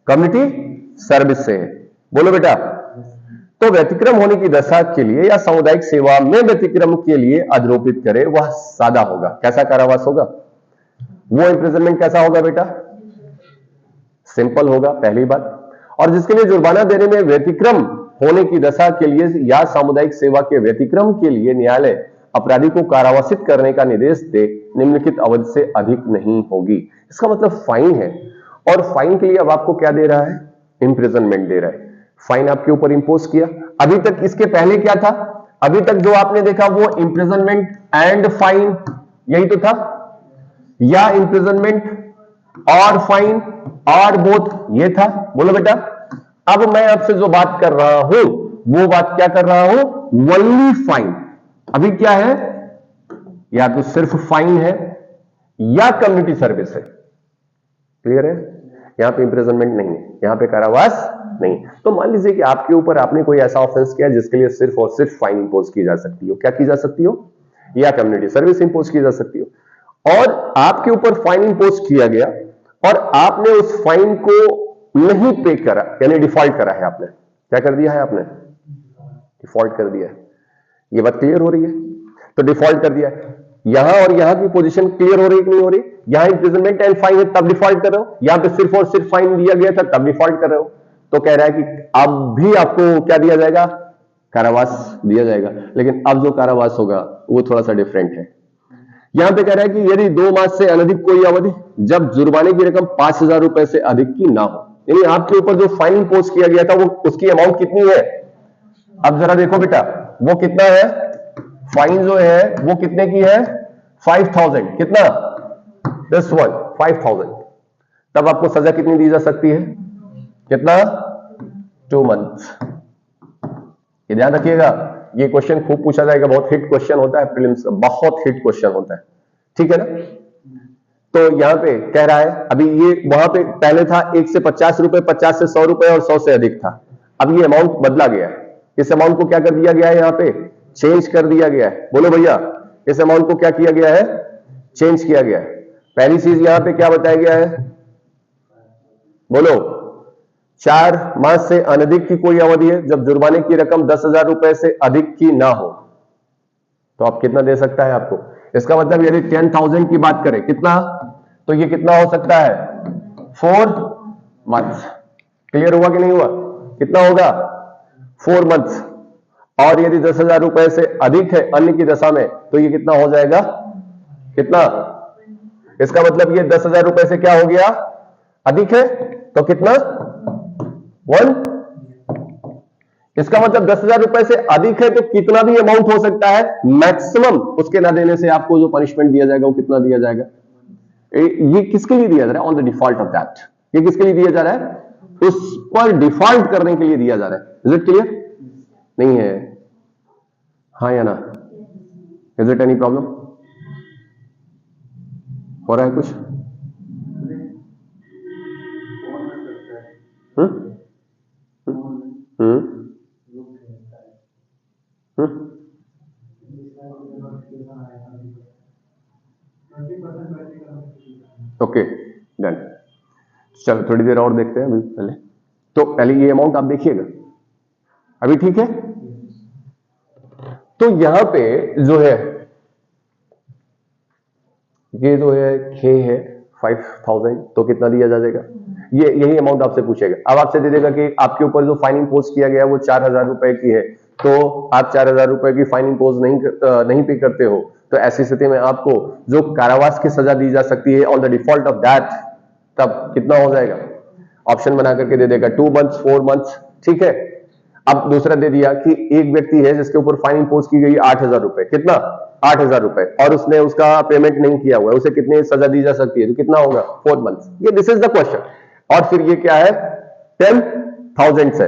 S1: कम्युनिटी सर्विस से है। बोलो बेटा। तो व्यतिक्रम होने की दशा के लिए या सामुदायिक सेवा में व्यतिक्रम के लिए आरोपित करे, वह सादा होगा। कैसा कारावास होगा? वो इंप्रिजनमेंट कैसा होगा बेटा? सिंपल होगा, पहली बात। और जिसके लिए जुर्माना देने में व्यतिक्रम होने की दशा के लिए या सामुदायिक सेवा के व्यतिक्रम के लिए न्यायालय अपराधी को कारावासित करने का निर्देश दे, निम्नलिखित अवधि से अधिक नहीं होगी। इसका मतलब फाइन है, और फाइन के लिए अब आपको क्या दे रहा है? इंप्रिजनमेंट दे रहा है। फाइन आपके ऊपर इंपोज किया। अभी तक इसके पहले क्या था? अभी तक जो आपने देखा वो इंप्रिजनमेंट एंड फाइन, यही तो था। या इम्प्रिजनमेंट और फाइन और बोथ, ये था। बोलो बेटा, अब मैं आपसे जो बात कर रहा हूं वो बात क्या कर रहा हूं, ओनली फाइन। अभी क्या है, या तो सिर्फ फाइन है या कम्युनिटी सर्विस है। क्लियर है? यहां पे इंप्रिजनमेंट नहीं है, यहां पे कारावास नहीं। तो मान लीजिए कि आपके ऊपर आपने कोई ऐसा ऑफेंस किया जिसके लिए सिर्फ और सिर्फ फाइन इंपोज की जा सकती हो, क्या की जा सकती हो, या कम्युनिटी सर्विस इंपोज की जा सकती हो, और आपके ऊपर फाइन इंपोज किया गया और आपने उस फाइन को नहीं पे करा, यानी डिफॉल्ट करा है। आपने क्या कर दिया है, आपने डिफॉल्ट कर दिया है। ये बात क्लियर हो रही है? तो डिफॉल्ट कर दिया है। यहां और यहां की पोजीशन क्लियर हो रही है कि नहीं हो रही? यहां इंप्रिजनमेंट एंड फाइन है तब डिफॉल्ट कर रहे हो, यहां पे सिर्फ और सिर्फ फाइन दिया गया था तब डिफॉल्ट कर रहे हो। तो कह रहा है कि अब भी आपको क्या दिया जाएगा, कारावास दिया जाएगा। लेकिन अब जो कारावास होगा वो थोड़ा सा डिफरेंट है। यहां पे कह रहा है कि यदि 2 मास से अनधिक कोई अवधि जब जुर्माने की रकम 5,000 रुपए से अधिक की ना हो, यानी आपके ऊपर जो फाइन इंपोज किया गया था वो उसकी अमाउंट कितनी है। अब जरा देखो बेटा, वो कितना है, फाइन जो है वो कितने की है, 5,000। कितना, दिस वन 5,000। तब आपको सजा कितनी दी जा सकती है, कितना, 2 मंथ। ये ध्यान रखिएगा, ये क्वेश्चन खूब पूछा जाएगा, बहुत हिट क्वेश्चन होता है प्रीलिम्स का, बहुत हिट क्वेश्चन होता है। ठीक है ना? तो यहां पे कह रहा है, अभी ये वहां पे पहले था 1 से 50 रुपए, 50 से 100 रुपए और 100 से अधिक था। अब ये अमाउंट बदला गया है। इस अमाउंट को क्या कर दिया गया है, यहां पे चेंज कर दिया गया है। बोलो भैया, इस अमाउंट को क्या किया गया है, चेंज किया गया है। पहली चीज यहां पे क्या बताया गया है, बोलो, 4 मास से अनधिक की कोई अवधि है जब जुर्माने की रकम 10,000 रुपए से अधिक की ना हो, तो आप कितना दे सकता है आपको। इसका मतलब यदि 10,000 की बात करें, कितना, तो ये कितना हो सकता है, 4 मंथ्स। क्लियर हुआ कि नहीं हुआ, कितना होगा, 4 मंथ्स। और यदि 10,000 रुपए से अधिक है अन्य की दशा में, तो ये कितना हो जाएगा, कितना, इसका मतलब ये 10,000 रुपए से क्या हो गया, अधिक है, तो कितना, 1। इसका मतलब 10,000 रुपए से अधिक है तो कितना भी अमाउंट हो सकता है, मैक्सिमम उसके ना देने से आपको जो पनिशमेंट दिया जाएगा वो कितना दिया जाएगा। ये किसके लिए दिया जा रहा है, on the default of that. ये किसके लिए दिया जा रहा है, उस पर डिफॉल्ट करने के लिए दिया जा रहा है। इज इट क्लियर, नहीं है, हाँ या ना, इज इट एनी प्रॉब्लम, हो रहा है कुछ, ओके डन। चलो थोड़ी देर और देखते हैं अभी पहले। तो पहले ये अमाउंट आप देखिएगा, अभी ठीक है। तो यहां पे जो है, ये जो है खे है 5,000, तो कितना दिया जाएगा, ये यही अमाउंट आपसे पूछेगा। अब आपसे दे देगा कि आपके ऊपर जो फाइन इंपोज किया गया वो 4,000 रुपए की है, तो आप 4,000 रुपए की फाइन इंपोज नहीं पे करते हो, तो ऐसी स्थिति में आपको जो कारावास की सजा दी जा सकती है on the default of that, तब कितना हो जाएगा, ऑप्शन बना करके दे देगा 2 मंथ्स, 4 मंथ्स। ठीक है। अब दूसरा दे दिया कि एक व्यक्ति है जिसके ऊपर फाइन इंपोज की गई 8,000 रुपए, कितना, 8,000 रुपए, और उसने उसका पेमेंट नहीं किया हुआ है, उसे कितनी सजा दी जा सकती है, तो कितना होगा, 4 मंथ्स। ये दिस इज द क्वेश्चन। और फिर ये क्या है, 10,000 से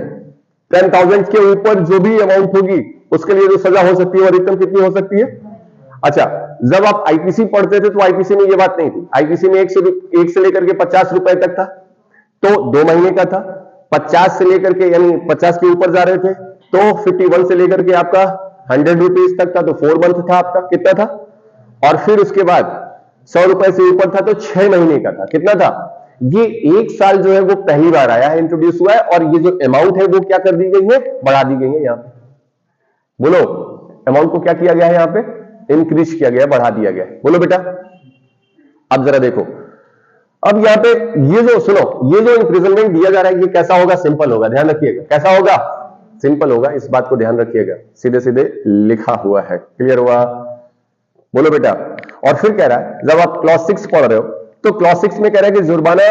S1: 10,000 के ऊपर जो भी अमाउंट होगी उसके लिए जो सजा हो सकती है वो अधिकतम कितनी हो सकती है। अच्छा, जब आप आईपीसी पढ़ते थे तो आईपीसी में ये बात नहीं थी। आईपीसी में 1 से लेकर के 50 रुपए तक था, तो 2 महीने का था। 50 से लेकर के, यानी 50 के ऊपर जा रहे थे तो 51 से लेकर के आपका 100 रुपीज तक था, तो 4 मंथ था आपका, कितना था। और फिर उसके बाद 100 रुपए से ऊपर था तो 6 महीने का था, कितना था। ये 1 साल जो है वो पहली बार आया है, इंट्रोड्यूस हुआ है, और ये जो अमाउंट है वो क्या कर दी गई है, बढ़ा दी गई है। यहां पे बोलो, अमाउंट को क्या किया गया है, यहां पे इंक्रीज किया गया, बढ़ा दिया गया। बोलो बेटा, अब जरा देखो, अब यहां पे ये जो सुनो, ये जो इंप्रिजनमेंट दिया जा रहा है ये कैसा होगा, सिंपल होगा, ध्यान रखिएगा, कैसा होगा, सिंपल होगा, इस बात को ध्यान रखिएगा, सीधे सीधे लिखा हुआ है। क्लियर हुआ, बोलो बेटा। और फिर कह रहा है, जब आप क्लॉज 6 पढ़ रहे हो तो क्लॉज 6 में कह रहा है कि जुर्माना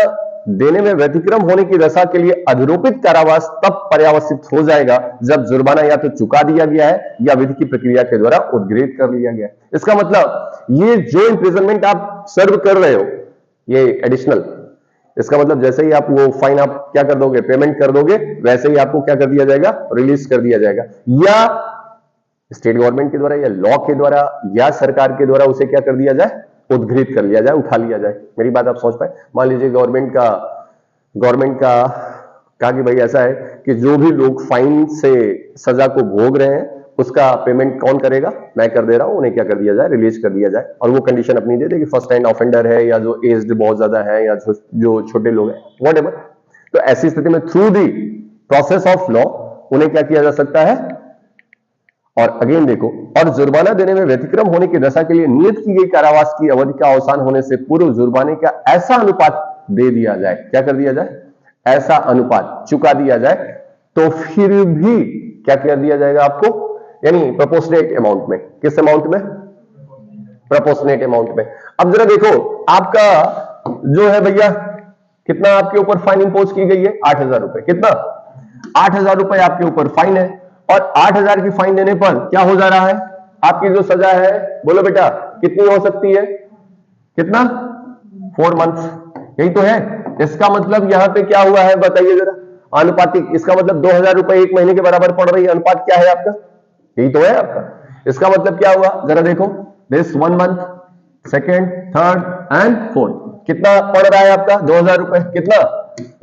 S1: देने में व्यतिक्रम होने की दशा के लिए अधिरोपित कारावास तब पर्यावसित हो जाएगा जब जुर्माना या तो चुका दिया गया है या विधि की प्रक्रिया के द्वारा उद्ग्रहित कर लिया गया है। इसका मतलब ये जो इंप्रिजनमेंट आप सर्व कर रहे हो ये एडिशनल, इसका मतलब जैसे ही आप वो फाइन आप क्या कर दोगे, पेमेंट कर दोगे, वैसे ही आपको क्या कर दिया जाएगा, रिलीज कर दिया जाएगा, या स्टेट गवर्नमेंट के द्वारा या लॉ के द्वारा या सरकार के द्वारा उसे क्या कर दिया जाए, उद्घृत कर लिया जाए, उठा लिया जाए। मेरी बात आप समझ पाए? मान लीजिए गवर्नमेंट का कहा कि भाई ऐसा है कि जो भी लोग फाइन से सजा को भोग रहे हैं उसका पेमेंट कौन करेगा, मैं कर दे रहा हूं, उन्हें क्या कर दिया जाए, रिलीज कर दिया जाए। और वो कंडीशन अपनी दे दे कि फर्स्ट टाइम ऑफेंडर है, या जो एज्ड बहुत ज्यादा है, या जो छोटे लोग हैं, व्हाटएवर। तो ऐसी स्थिति में through the process of law उन्हें क्या किया जा सकता है। और अगेन देखो, और जुर्माना देने में व्यतिक्रम होने की दशा के लिए नियत की गई कारावास की अवधि का अवसान होने से पूर्व जुर्माने का ऐसा अनुपात दे दिया जाए, क्या कर दिया जाए, ऐसा अनुपात चुका दिया जाए, तो फिर भी क्या कर दिया जाएगा आपको, यानी प्रोपोर्शनेट अमाउंट में। किस अमाउंट में, प्रोपोर्शनेट अमाउंट में। अब जरा देखो, आपका जो है भैया कितना आपके ऊपर फाइन इंपोज की गई है, 8,000 रुपए। कितना, 8,000 रुपए आपके ऊपर फाइन है, और 8,000 की फाइन देने पर क्या हो जा रहा है, आपकी जो सजा है, बोलो बेटा कितनी हो सकती है, कितना, 4 मंथ्स। यही तो है। इसका मतलब यहां पे क्या हुआ है बताइए जरा, आनुपातिक। इसका मतलब 2,000 रुपए एक महीने के बराबर पड़ रही है, अनुपात क्या है आपका, यही तो है आपका। इसका मतलब क्या हुआ, जरा देखो, this 1 month, second, third and fourth, कितना पड़ रहा है आपका, 2,000 रुपए। कितना,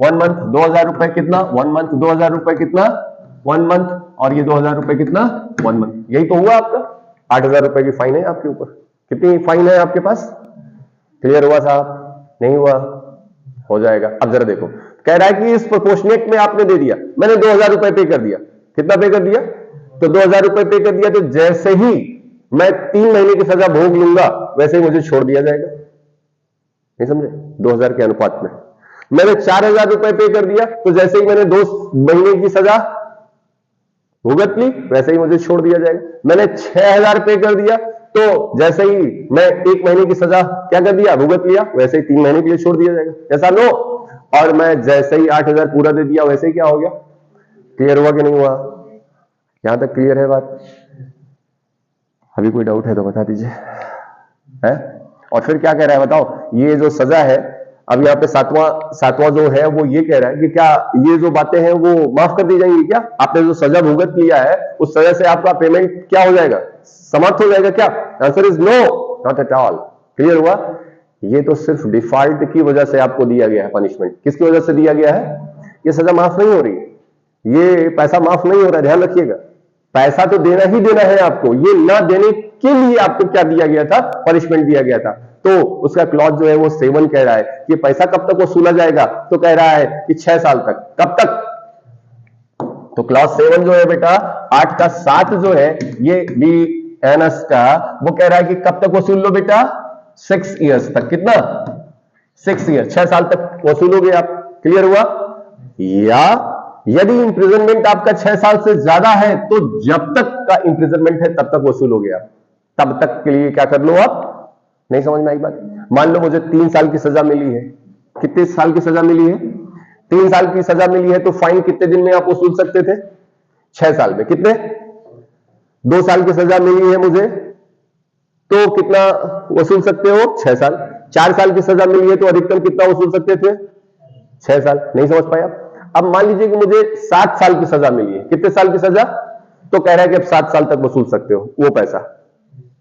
S1: 1 मंथ 2,000 रुपए, कितना, 1 मंथ 2,000 रुपए, कितना, 1 मंथ, और ये 2,000 रुपए कितना, 1 मंथ। यही तो हुआ आपका। 8,000 रुपए की फाइन है आपके ऊपर। कितनी फाइन है आपके पास, क्लियर हुआ साहब, नहीं हुआ, हो जाएगा। अब जरा देखो, कह रहा है कि इस प्रोपोर्शनेट में आपने दे दिया, मैंने 2,000 रुपए पे कर दिया। कितना पे कर दिया, तो 2,000 रुपए पे कर दिया, तो जैसे ही मैं 3 महीने की सजा भोग लूंगा वैसे ही मुझे छोड़ दिया जाएगा। नहीं समझे, 2,000 के अनुपात में। मैंने 4,000 रुपए पे कर दिया, तो जैसे ही मैंने 2 महीने की सजा भुगत ली वैसे ही मुझे छोड़ दिया जाएगा। मैंने 6,000 पे कर दिया, तो जैसे ही मैं 1 महीने की सजा क्या कर दिया, भुगत लिया, वैसे ही 3 महीने के लिए छोड़ दिया जाएगा। ऐसा नो। और मैं जैसे ही 8,000 पूरा दे दिया वैसे ही क्या हो गया, क्लियर हुआ कि नहीं हुआ, यहां तक क्लियर है बात। अभी कोई डाउट है तो बता दीजिए, है। और फिर क्या कह रहा है बताओ, ये जो सजा है, अब यहाँ पे सातवां जो है वो ये कह रहा है कि क्या ये जो बातें हैं वो माफ कर दी जाएंगी क्या, आपने जो सजा भुगत लिया है उस सजा से आपका पेमेंट क्या हो जाएगा, समाप्त हो जाएगा क्या। Answer is no, not at all. Clear हुआ। ये तो सिर्फ डिफॉल्ट की वजह से आपको दिया गया है पनिशमेंट। किसकी वजह से दिया गया है, ये सजा माफ नहीं हो रही, ये पैसा माफ नहीं हो रहा, ध्यान रखिएगा। पैसा तो देना ही देना है आपको, ये ना देने के लिए आपको क्या दिया गया था, पनिशमेंट दिया गया था। तो उसका क्लॉज जो है वो 7 कह रहा है कि पैसा कब तक वसूला जाएगा, तो कह रहा है कि 6 साल तक। कब तक, तो क्लॉज 7 जो है बेटा 8 का 7 जो है ये BNS का, वो कह रहा है कि कब तक वसूल लो बेटा, 6 इयर्स तक। कितना, 6 ईयर, 6 साल तक वसूलोगे आप। क्लियर हुआ। या यदि इंप्रिजनमेंट आपका 6 साल से ज्यादा है तो जब तक का इंप्रिजनमेंट है तब तक वसूलोगे आप, तब तक के लिए क्या कर लो आप। नहीं समझ में आई बात। मान लो मुझे 3 साल की सजा मिली है, कितने साल की सजा मिली है, 3 साल की सजा मिली है, तो फाइन कितने दिन में आप वसूल सकते थे, 6 साल में। कितने, 2 साल की सजा मिली है मुझे, तो कितना वसूल सकते हो, 6 साल। 4 साल की सजा मिली है तो अधिकतम कितना वसूल सकते थे, 6 साल। नहीं समझ पाए आप। अब मान लीजिए कि मुझे 7 साल की सजा मिली है, कितने साल की सजा, तो कह रहा है कि अब 7 साल तक वसूल सकते हो वो पैसा।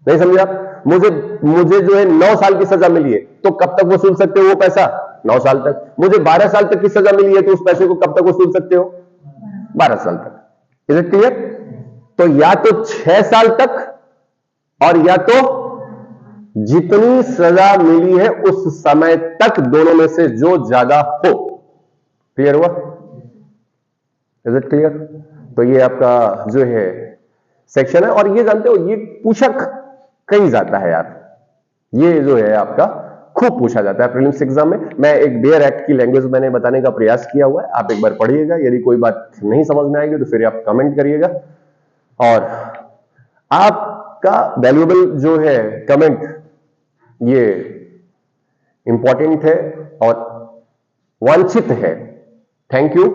S1: नहीं समझे आप। मुझे जो है 9 साल की सजा मिली है, तो कब तक वसूल सकते हो वो पैसा, 9 साल तक। मुझे 12 साल तक की सजा मिली है, तो उस पैसे को कब तक वसूल सकते हो, 12 साल तक। Is it clear. तो या तो 6 साल तक, और या तो जितनी सजा मिली है उस समय तक, दोनों में से जो ज्यादा हो। क्लियर हुआ। Is it clear. तो ये आपका जो है सेक्शन है। और ये जानते हो ये पूछा कहीं जाता है यार, ये जो है आपका खूब पूछा जाता है प्रीलिम्स एग्जाम में। मैं एक बेयर एक्ट की लैंग्वेज मैंने बताने का प्रयास किया हुआ है, आप एक बार पढ़िएगा। यदि कोई बात नहीं समझ में आएगी तो फिर आप कमेंट करिएगा। और आपका वैल्यूएबल जो है कमेंट ये इंपॉर्टेंट है और वांछित है। Thank you.